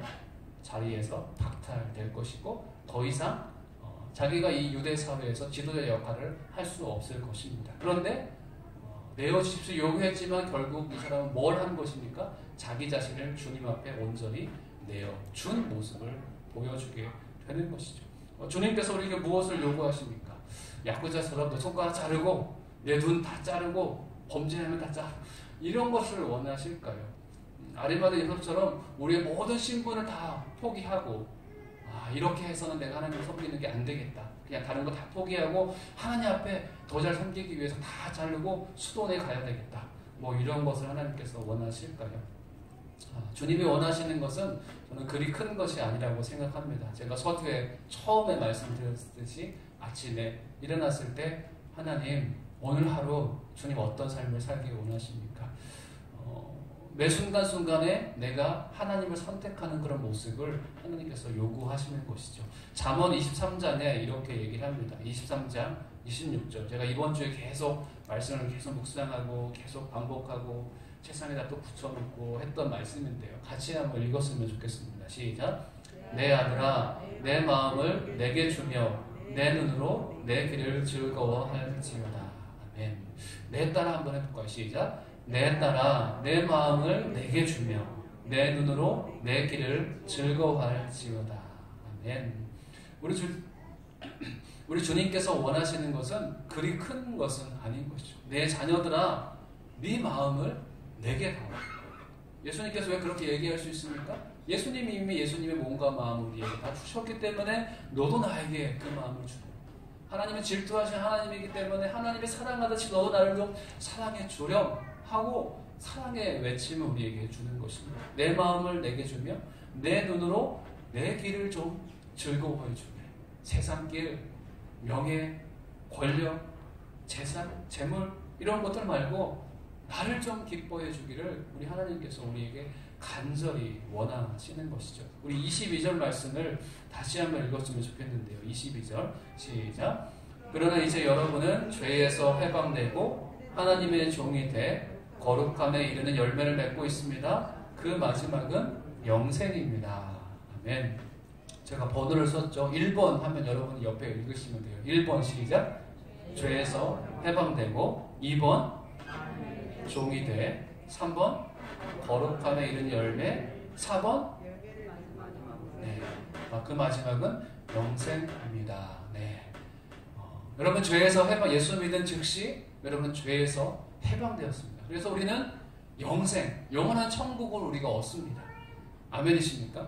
자리에서 박탈될 것이고 더 이상 자기가 이 유대 사회에서 지도자 역할을 할 수 없을 것입니다. 그런데 내어주십시오 요구했지만 결국 이 사람은 뭘 한 것입니까? 자기 자신을 주님 앞에 온전히 내어준 모습을 보여주게 되는 것이죠. 주님께서 우리에게 무엇을 요구하십니까? 야쿠자처럼 내 손가락 자르고 내 눈 다 자르고 범죄하면 다 자르고 이런 것을 원하실까요? 아리마다 예수처럼 우리의 모든 신분을 다 포기하고 이렇게 해서는 내가 하나님을 섬기는 게 안 되겠다. 그냥 다른 거 다 포기하고 하나님 앞에 더 잘 섬기기 위해서 다 자르고 수도원에 가야 되겠다. 뭐 이런 것을 하나님께서 원하실까요? 주님이 원하시는 것은 저는 그리 큰 것이 아니라고 생각합니다. 제가 서두에 처음에 말씀드렸듯이 아침에 일어났을 때 하나님 오늘 하루 주님 어떤 삶을 살기 원하십니까? 매 순간순간에 내가 하나님을 선택하는 그런 모습을 하나님께서 요구하시는 것이죠. 잠언 23장에 이렇게 얘기를 합니다. 23장 26절. 제가 이번 주에 계속 말씀을 계속 묵상하고 계속 반복하고 책상에다 또 붙여놓고 했던 말씀인데요. 같이 한번 읽었으면 좋겠습니다. 시작. 내 아들아 내 마음을 내게 주며 내 눈으로 내 길을 즐거워할지어다. 아멘. 내 딸아 한번 해볼까요? 시작. 내 딸아 내 마음을 내게 주며 내 눈으로 내 길을 즐거워할지어다. 아멘. 우리 주님께서 원하시는 것은 그리 큰 것은 아닌 것이죠. 내 자녀들아 네 마음을 내게 다오. 예수님께서 왜 그렇게 얘기할 수 있습니까? 예수님이 이미 예수님의 몸과 마음을 우리에게 다 주셨기 때문에 너도 나에게 그 마음을 주라. 하나님은 질투하신 하나님이기 때문에 하나님의 사랑하듯이 너도 나를 좀 사랑해 주렴 하고 사랑의 외침을 우리에게 주는 것입니다. 내 마음을 내게 주며 내 눈으로 내 길을 좀 즐거워해 주게. 세상길, 명예, 권력, 재산, 재물 이런 것들 말고 나를 좀 기뻐해 주기를 우리 하나님께서 우리에게 간절히 원하시는 것이죠. 우리 22절 말씀을 다시 한번 읽었으면 좋겠는데요. 22절 시작. 그러나 이제 여러분은 죄에서 해방되고 하나님의 종이 돼 거룩함에 이르는 열매를 맺고 있습니다. 그 마지막은 영생입니다. 아멘. 제가 번호를 썼죠. 1번 하면 여러분 옆에 읽으시면 돼요. 1번 시작. 죄에서 해방되고 2번 종이 돼 3번 거룩함에 이른 열매 4번 네. 그 마지막은 영생입니다. 네. 여러분 죄에서 해방 예수 믿은 즉시 여러분 죄에서 해방되었습니다. 그래서 우리는 영생 영원한 천국을 우리가 얻습니다. 아멘이십니까?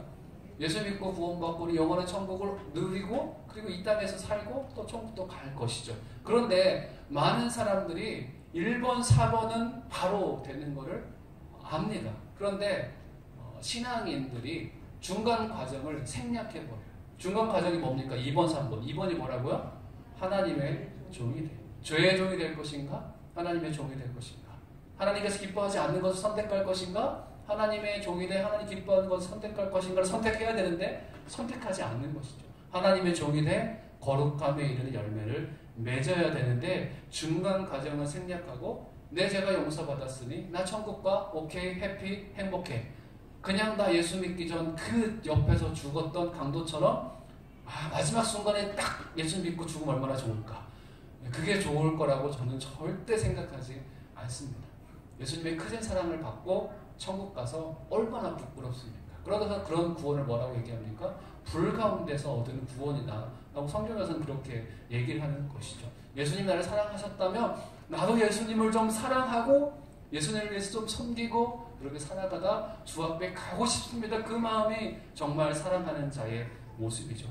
예수 믿고 구원받고 우리 영원한 천국을 누리고 그리고 이 땅에서 살고 또 천국도 갈 것이죠. 그런데 많은 사람들이 1번, 4번은 바로 되는 것을 압니다. 그런데 신앙인들이 중간 과정을 생략해버려요. 중간 과정이 뭡니까? 2번, 3번. 2번이 뭐라고요? 하나님의 종이 돼. 죄의 종이 될 것인가? 하나님의 종이 될 것인가? 하나님께서 기뻐하지 않는 것을 선택할 것인가? 하나님의 종이 돼 하나님 기뻐하는 것을 선택할 것인가를 선택해야 되는데 선택하지 않는 것이죠. 하나님의 종이 돼 거룩함에 이르는 열매를 맺어야 되는데 중간 과정을 생략하고 내 죄가 용서받았으니 나 천국 가 오케이 해피 행복해. 그냥 나 예수 믿기 전 그 옆에서 죽었던 강도처럼 마지막 순간에 딱 예수 믿고 죽으면 얼마나 좋을까. 그게 좋을 거라고 저는 절대 생각하지 않습니다. 예수님의 크신 사랑을 받고 천국 가서 얼마나 부끄럽습니까? 그러다가 그런 구원을 뭐라고 얘기합니까? 불 가운데서 얻은 구원이다 라고 성경에서는 그렇게 얘기를 하는 것이죠. 예수님 나를 사랑하셨다면 나도 예수님을 좀 사랑하고 예수님을 위해서 좀 섬기고 그렇게 살아가다 주 앞에 가고 싶습니다. 그 마음이 정말 사랑하는 자의 모습이죠.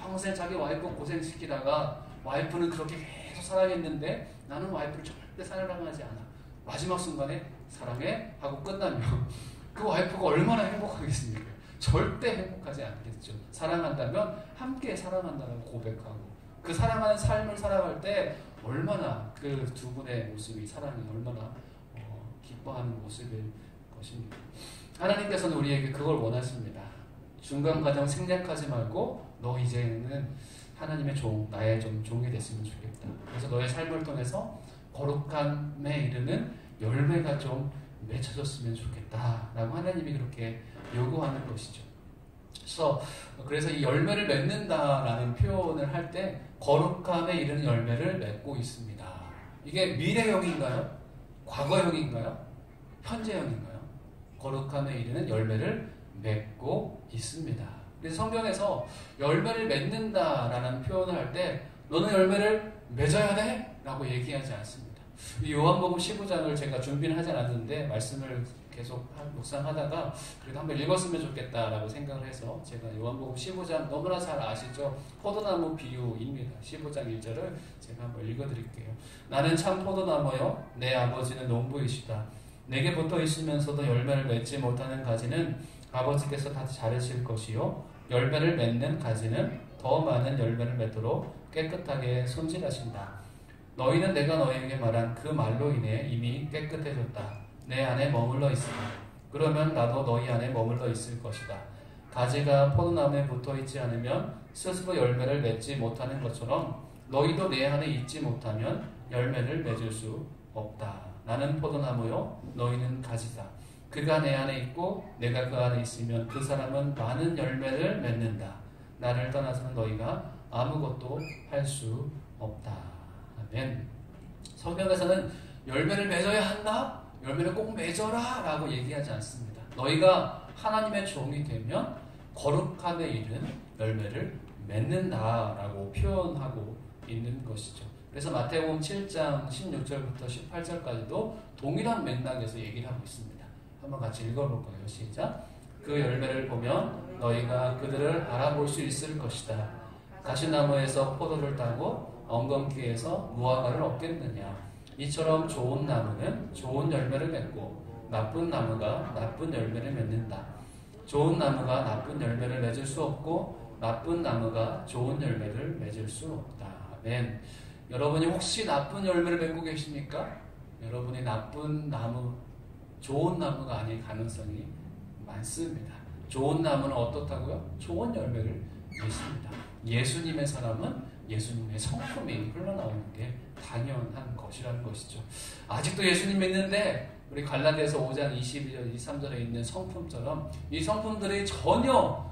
평생 자기 와이프 고생시키다가 와이프는 그렇게 계속 사랑했는데 나는 와이프를 절대 사랑하지 않아. 마지막 순간에 사랑해 하고 끝나면 그 와이프가 얼마나 행복하겠습니까? 절대 행복하지 않겠죠. 사랑한다면 함께 사랑한다고 고백하고 그 사랑하는 삶을 살아갈 때 얼마나 그 두 분의 모습이 사랑이 얼마나 기뻐하는 모습일 것입니다. 하나님께서는 우리에게 그걸 원하십니다. 중간 과정 생략하지 말고 너 이제는 하나님의 나의 좀 종이 됐으면 좋겠다. 그래서 너의 삶을 통해서 거룩함에 이르는 열매가 좀 맺혀졌으면 좋겠다 라고 하나님이 그렇게 요구하는 것이죠. 그래서 이 열매를 맺는다라는 표현을 할 때 거룩함에 이르는 열매를 맺고 있습니다. 이게 미래형인가요? 과거형인가요? 현재형인가요? 거룩함에 이르는 열매를 맺고 있습니다. 그래서 성경에서 열매를 맺는다라는 표현을 할 때 너는 열매를 맺어야 돼? 라고 얘기하지 않습니다. 이 요한복음 15장을 제가 준비를 하지 않았는데 말씀을 계속 묵상하다가 그래도 한번 읽었으면 좋겠다라고 생각을 해서 제가 요한복음 15장 너무나 잘 아시죠? 포도나무 비유입니다. 15장 1절을 제가 한번 읽어드릴게요. 나는 참 포도나무요 내 아버지는 농부이시다. 내게 붙어 있으면서도 열매를 맺지 못하는 가지는 아버지께서 다 자르실 것이요 열매를 맺는 가지는 더 많은 열매를 맺도록 깨끗하게 손질하신다. 너희는 내가 너희에게 말한 그 말로 인해 이미 깨끗해졌다. 내 안에 머물러 있으라. 그러면 나도 너희 안에 머물러 있을 것이다. 가지가 포도나무에 붙어 있지 않으면 스스로 열매를 맺지 못하는 것처럼 너희도 내 안에 있지 못하면 열매를 맺을 수 없다. 나는 포도나무요 너희는 가지다. 그가 내 안에 있고 내가 그 안에 있으면 그 사람은 많은 열매를 맺는다. 나를 떠나서는 너희가 아무것도 할 수 없다. 아멘. 성경에서는 열매를 맺어야 한다? 열매를 꼭 맺어라 라고 얘기하지 않습니다. 너희가 하나님의 종이 되면 거룩함에 이른 열매를 맺는다 라고 표현하고 있는 것이죠. 그래서 마태복음 7장 16절부터 18절까지도 동일한 맥락에서 얘기를 하고 있습니다. 한번 같이 읽어볼 거예요. 시작. 그 열매를 보면 너희가 그들을 알아볼 수 있을 것이다. 가시나무에서 포도를 따고 엉겅퀴에서 무화과를 얻겠느냐. 이처럼 좋은 나무는 좋은 열매를 맺고 나쁜 나무가 나쁜 열매를 맺는다. 좋은 나무가 나쁜 열매를 맺을 수 없고 나쁜 나무가 좋은 열매를 맺을 수 없다. 아멘. 여러분이 혹시 나쁜 열매를 맺고 계십니까? 여러분이 나쁜 나무, 좋은 나무가 아닐 가능성이 많습니다. 좋은 나무는 어떻다고요? 좋은 열매를 맺습니다. 예수님의 사람은 예수님의 성품이 흘러나오는 게 당연한 것이라는 것이죠. 아직도 예수님 믿는데 우리 갈라디아서 5장 22절 23절에 있는 성품처럼 이 성품들이 전혀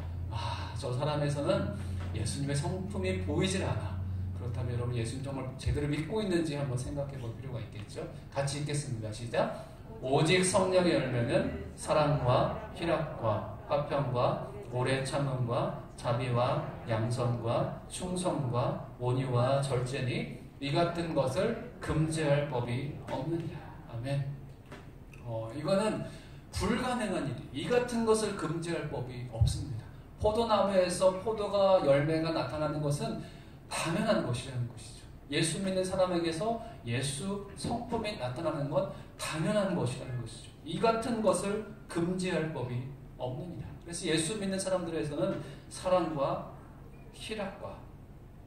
저 사람에서는 예수님의 성품이 보이질 않아. 그렇다면 여러분 예수님 정말 제대로 믿고 있는지 한번 생각해 볼 필요가 있겠죠. 같이 읽겠습니다. 시작. 오직 성령의 열매는 사랑과 희락과 화평과 오래 참음과 자비와 양선과 충성과 온유와 절제니 이 같은 것을 금지할 법이 없느니라. 아멘. 이거는 불가능한 일이. 이 같은 것을 금지할 법이 없습니다. 포도나무에서 포도가 열매가 나타나는 것은 당연한 것이라는 것이죠. 예수 믿는 사람에게서 예수 성품이 나타나는 건 당연한 것이라는 것이죠. 이 같은 것을 금지할 법이 없느니라. 그래서 예수 믿는 사람들에서는 사랑과 희락과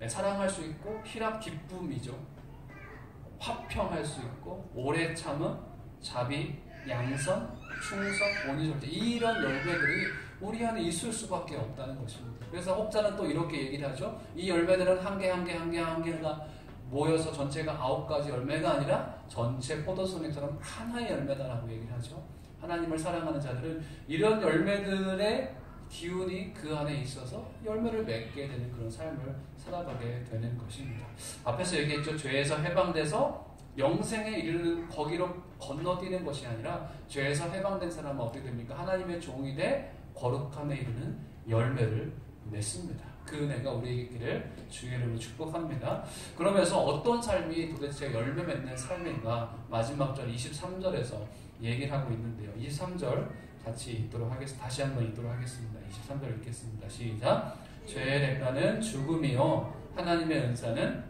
사랑할 수 있고 희락 기쁨이죠. 화평할 수 있고 오래 참음, 자비, 양선, 충성, 온유, 절제 이런 열매들이 우리 안에 있을 수밖에 없다는 것입니다. 그래서 혹자는 또 이렇게 얘기를 하죠. 이 열매들은 한 개가 모여서 전체가 9가지 열매가 아니라 전체 포도송이처럼 하나의 열매다라고 얘기를 하죠. 하나님을 사랑하는 자들은 이런 열매들의 기운이 그 안에 있어서 열매를 맺게 되는 그런 삶을 살아가게 되는 것입니다. 앞에서 얘기했죠. 죄에서 해방돼서 영생에 이르는 거기로 건너뛰는 것이 아니라 죄에서 해방된 사람은 어떻게 됩니까? 하나님의 종이 돼 거룩함에 이르는 열매를 맺습니다. 그 은혜가 우리에게 있기를 주의 이름으로 축복합니다. 그러면서 어떤 삶이 도대체 열매 맺는 삶인가 마지막 절 23절에서 얘기를 하고 있는데요. 23절 같이 읽도록 하겠습니다. 다시 한번 읽도록 하겠습니다. 23절 읽겠습니다. 시작. 죄의 대가는 죽음이요 하나님의 은사는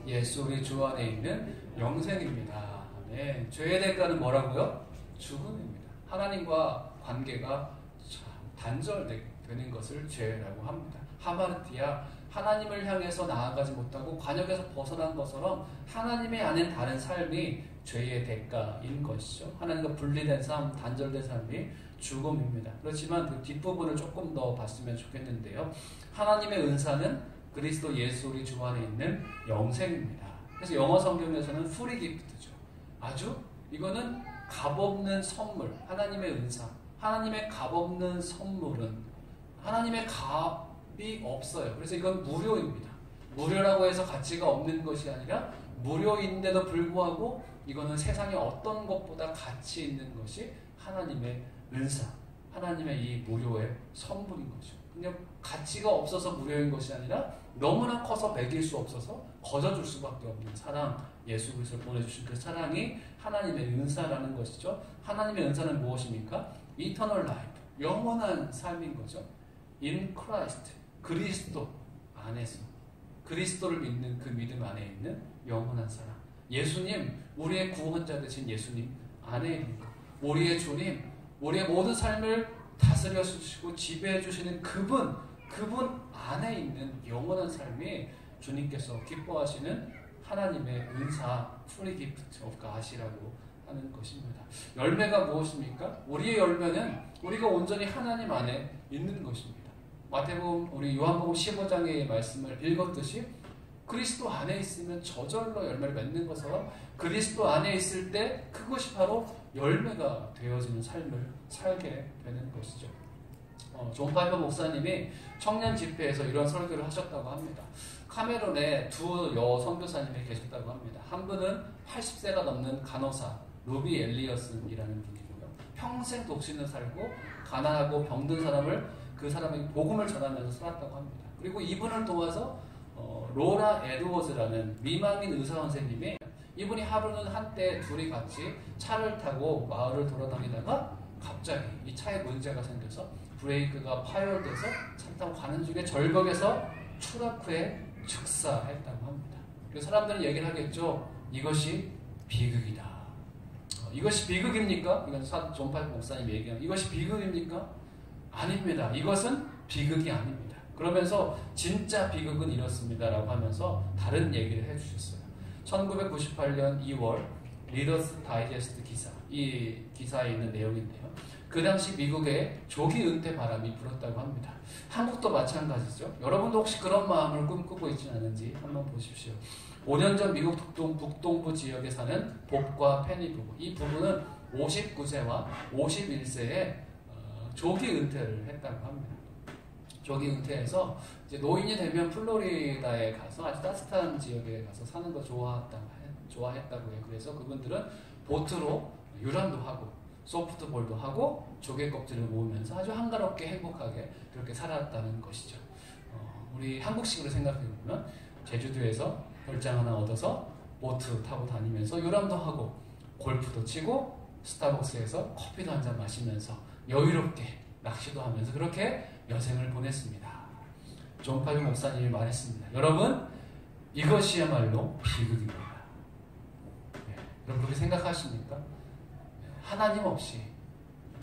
예수 우리 주 안에 있는 영생입니다. 네. 죄의 대가는 뭐라고요? 죽음입니다. 하나님과 관계가 단절되는 것을 죄라고 합니다. 하마르티아 하나님을 향해서 나아가지 못하고 관역에서 벗어난 것처럼 하나님의 아닌 다른 삶이 죄의 대가인 것이죠. 하나님과 분리된 삶, 단절된 삶이 죽음입니다. 그렇지만 그 뒷부분을 조금 더 봤으면 좋겠는데요. 하나님의 은사는 그리스도 예수 우리 주 안에 있는 영생입니다. 그래서 영어 성경에서는 프리 기프트죠. 아주 이거는 값없는 선물, 하나님의 은사, 하나님의 값없는 선물은 하나님의 값이 없어요. 그래서 이건 무료입니다. 무료라고 해서 가치가 없는 것이 아니라 무료인데도 불구하고 이거는 세상의 어떤 것보다 가치 있는 것이 하나님의 은사, 하나님의 이 무료의 선물인 거죠. 그냥 가치가 없어서 무료인 것이 아니라 너무나 커서 매길 수 없어서 거저줄 수밖에 없는 사랑, 예수 그리스도를 보내주신 그 사랑이 하나님의 은사라는 것이죠. 하나님의 은사는 무엇입니까? Eternal life, 영원한 삶인 거죠. In Christ, 그리스도 안에서, 그리스도를 믿는 그 믿음 안에 있는 영원한 사랑. 예수님, 우리의 구원자 되신 예수님 안에 있는 것. 우리의 주님, 우리의 모든 삶을 다스려 주시고 지배해 주시는 그분 안에 있는 영원한 삶이 주님께서 기뻐하시는 하나님의 은사, free gift of God이라고 하는 것입니다. 열매가 무엇입니까? 우리의 열매는 우리가 온전히 하나님 안에 있는 것입니다. 마태복음, 우리 요한복음 15장의 말씀을 읽었듯이 그리스도 안에 있으면 저절로 열매를 맺는 것처럼 그리스도 안에 있을 때 그것이 바로 열매가 되어지는 삶을 살게 되는 것이죠. 존 파이퍼 목사님이 청년 집회에서 이런 설교를 하셨다고 합니다. 카메룬에 두 선교사님이 계셨다고 합니다. 한 분은 80세가 넘는 간호사 루비 엘리어슨이라는 분이고요. 평생 독신을 살고 가난하고 병든 사람을 그 사람에게 복음을 전하면서 살았다고 합니다. 그리고 이분을 도와서 로라 에드워즈라는 미망인 의사 선생님이 이분이 하루는 한때 둘이 같이 차를 타고 마을을 돌아다니다가 갑자기 이 차에 문제가 생겨서 브레이크가 파열돼서 차 타고 가는 중에 절벽에서 추락 후에 즉사했다고 합니다. 그래서 사람들은 얘기를 하겠죠. 이것이 비극이다. 이것이 비극입니까? 이건 존 파이퍼 목사님이 얘기하는 이것이 비극입니까? 아닙니다. 이것은 비극이 아닙니다. 그러면서 진짜 비극은 이렇습니다라고 하면서 다른 얘기를 해주셨어요. 1998년 2월 리더스 다이제스트 기사, 이 기사에 있는 내용인데요. 그 당시 미국에 조기 은퇴 바람이 불었다고 합니다. 한국도 마찬가지죠. 여러분도 혹시 그런 마음을 꿈꾸고 있지 않은지 한번 보십시오. 5년 전 미국 북동부 지역에 사는 복과 페니 부부. 이 부부는 59세와 51세에 조기 은퇴를 했다고 합니다. 조기 은퇴해서 이제 노인이 되면 플로리다에 가서 아주 따뜻한 지역에 가서 사는 거 좋아했다고 해요. 그래서 그분들은 보트로 유람도 하고 소프트볼도 하고 조개 껍질을 모으면서 아주 한가롭게 행복하게 그렇게 살았다는 것이죠. 우리 한국식으로 생각해보면 제주도에서 별장 하나 얻어서 보트 타고 다니면서 유람도 하고 골프도 치고 스타벅스에서 커피도 한잔 마시면서 여유롭게 낚시도 하면서 그렇게 여생을 보냈습니다. 존 파이퍼 목사님이 말했습니다. 여러분, 이것이야말로 비극입니다. 여러분 그렇게 생각하십니까? 하나님 없이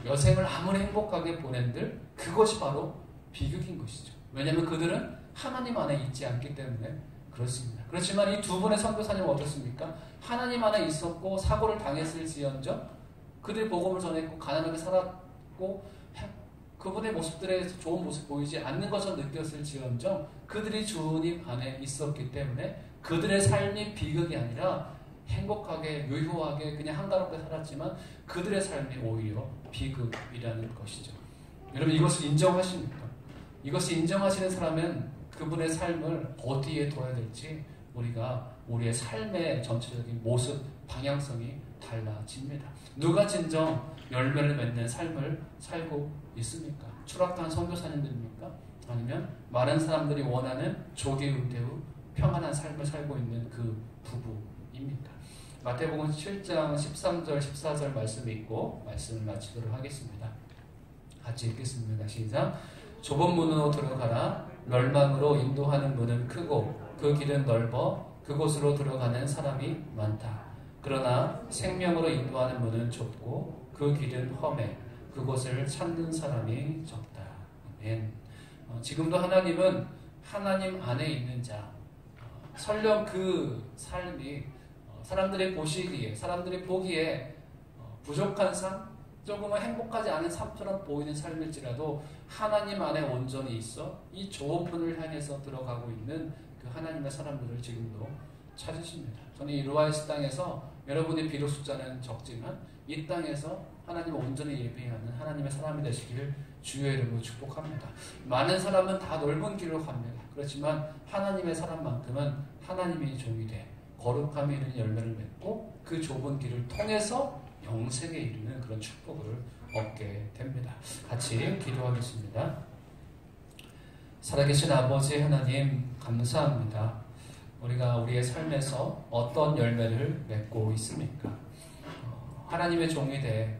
여생을 아무리 행복하게 보낸들 그것이 바로 비극인 것이죠. 왜냐하면 그들은 하나님 안에 있지 않기 때문에 그렇습니다. 그렇지만 이 두 분의 선교사님은 어떻습니까? 하나님 안에 있었고 사고를 당했을지언정 그들이 복음을 전했고 가난하게 살았고 그분의 모습들에서 좋은 모습 보이지 않는 것을 느꼈을지언정 그들이 주님 안에 있었기 때문에 그들의 삶이 비극이 아니라 행복하게 유효하게 그냥 한가롭게 살았지만 그들의 삶이 오히려 비극이라는 것이죠. 여러분 이것을 인정하십니까? 이것을 인정하시는 사람은 그분의 삶을 어디에 둬야 될지 우리가 우리의 삶의 전체적인 모습, 방향성이 달라집니다. 누가 진정 열매를 맺는 삶을 살고 있습니까? 추락한 선교사님들입니까? 아니면 많은 사람들이 원하는 조기 은퇴 후 평안한 삶을 살고 있는 그 부부입니까? 마태복음 7장 13절 14절 말씀이 있고 말씀을 마치도록 하겠습니다. 같이 읽겠습니다. 시작. 좁은 문으로 들어가라. 멸망으로 인도하는 문은 크고 그 길은 넓어 그곳으로 들어가는 사람이 많다. 그러나 생명으로 인도하는 문은 좁고 그 길은 험해 그곳을 찾는 사람이 적다. 아멘. 지금도 하나님은 하나님 안에 있는 자, 설령 그 삶이 사람들이 보시기에, 사람들이 보기에 부족한 삶, 조금은 행복하지 않은 삶처럼 보이는 삶일지라도 하나님 안에 온전히 있어 이 좋은 분을 향해서 들어가고 있는 그 하나님의 사람들을 지금도 찾으십니다. 저는 이 루아이스 땅에서 여러분의 비록 숫자는 적지만 이 땅에서 하나님을 온전히 예배하는 하나님의 사람이 되시기를 주의 이름으로 축복합니다. 많은 사람은 다 넓은 길로 갑니다. 그렇지만 하나님의 사람만큼은 하나님의 종이 돼 거룩함에 이르는 열매를 맺고 그 좁은 길을 통해서 영생에 이르는 그런 축복을 얻게 됩니다. 같이 기도하겠습니다. 살아계신 아버지 하나님 감사합니다. 우리가 우리의 삶에서 어떤 열매를 맺고 있습니까? 하나님의 종이 돼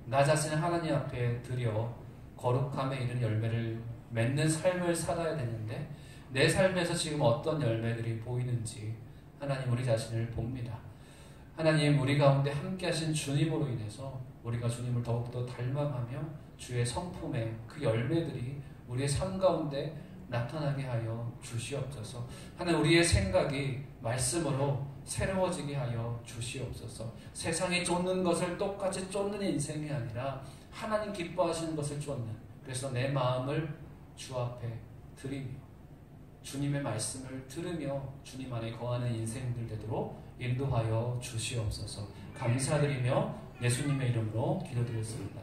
나 자신을 하나님 앞에 드려 거룩함에 이른 열매를 맺는 삶을 살아야 되는데 내 삶에서 지금 어떤 열매들이 보이는지 하나님 우리 자신을 봅니다. 하나님 우리 가운데 함께 하신 주님으로 인해서 우리가 주님을 더욱더 닮아가며 주의 성품의 그 열매들이 우리의 삶 가운데 나타나게 하여 주시옵소서. 하나님 우리의 생각이 말씀으로 새로워지게 하여 주시옵소서. 세상이 쫓는 것을 똑같이 쫓는 인생이 아니라 하나님 기뻐하시는 것을 쫓는, 그래서 내 마음을 주 앞에 드리며 주님의 말씀을 들으며 주님 안에 거하는 인생들 되도록 인도하여 주시옵소서. 감사드리며 예수님의 이름으로 기도드렸습니다.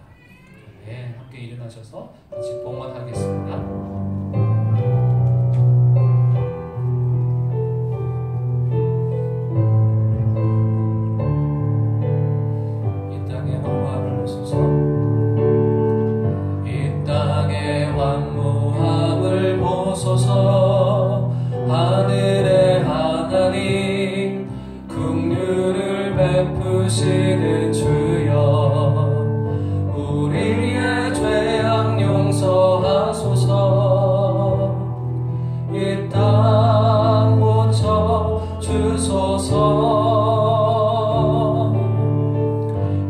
네, 함께 일어나셔서 같이 봉헌하겠습니다. 하늘의 하나님 긍휼을 베푸시는 주여 우리의 죄악 용서하소서. 이 땅 고쳐 주소서.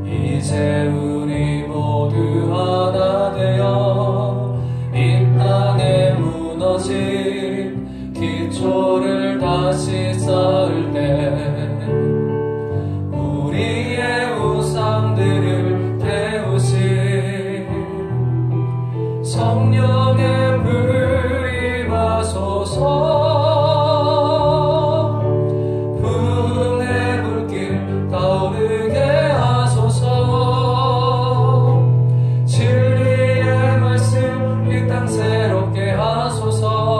이제 우리 모두 하나 되어 이 땅에 무너진 기초를 다시 쌓을 때 우리의 우상들을 태우신 성령의 불 임하소서. 부흥의 불길 타오르게 하소서. 진리의 말씀 이 땅 새롭게 하소서.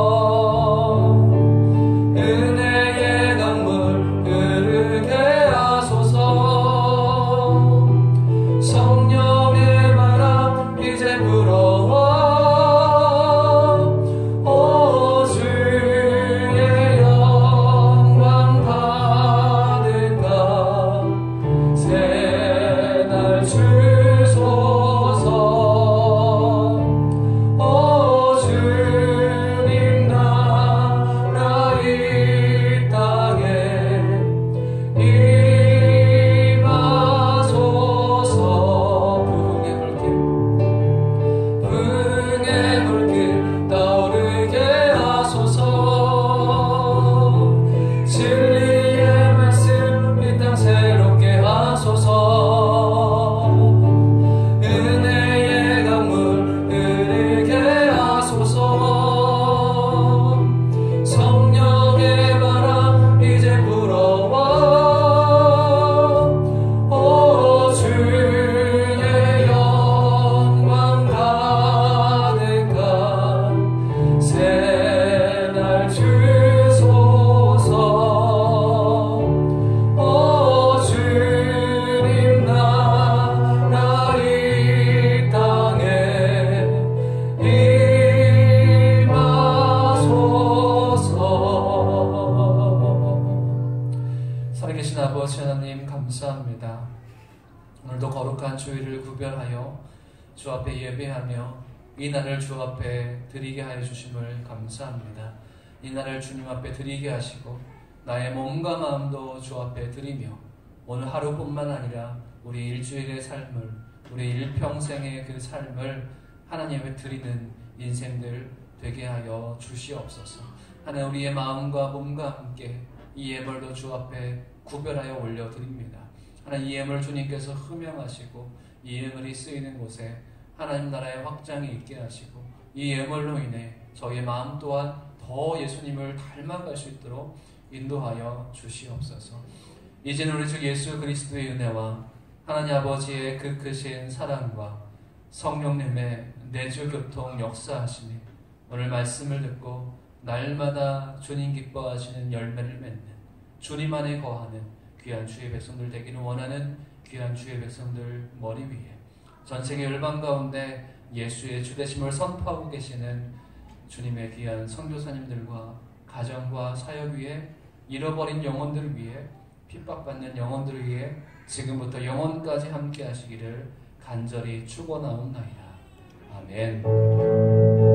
오늘도 거룩한 주일을 구별하여 주 앞에 예배하며 이 날을 주 앞에 드리게 하여 주심을 감사합니다. 이 날을 주님 앞에 드리게 하시고 나의 몸과 마음도 주 앞에 드리며 오늘 하루뿐만 아니라 우리 일주일의 삶을, 우리 일평생의 그 삶을 하나님 앞에 드리는 인생들 되게 하여 주시옵소서. 하나님, 우리의 마음과 몸과 함께 이 예물도 주 앞에 구별하여 올려드립니다. 하나님, 이 예물 주님께서 흠양하시고 이 예물이 쓰이는 곳에 하나님 나라의 확장이 있게 하시고 이 예물로 인해 저희의 마음 또한 더 예수님을 닮아갈 수 있도록 인도하여 주시옵소서. 이제는 우리 주 예수 그리스도의 은혜와 하나님 아버지의 그 크신 사랑과 성령님의 내주 교통 역사하시니 오늘 말씀을 듣고 날마다 주님 기뻐하시는 열매를 맺는 주님 안에 거하는 귀한 주의 백성들 되기를 원하는 귀한 주의 백성들 머리 위에 전세계 열방 가운데 예수의 주되심을 선포하고 계시는 주님의 귀한 선교사님들과 가정과 사역 위에 잃어버린 영혼들 위에 핍박받는 영혼들 위에 지금부터 영원까지 함께 하시기를 간절히 축원하옵나이다. 아멘.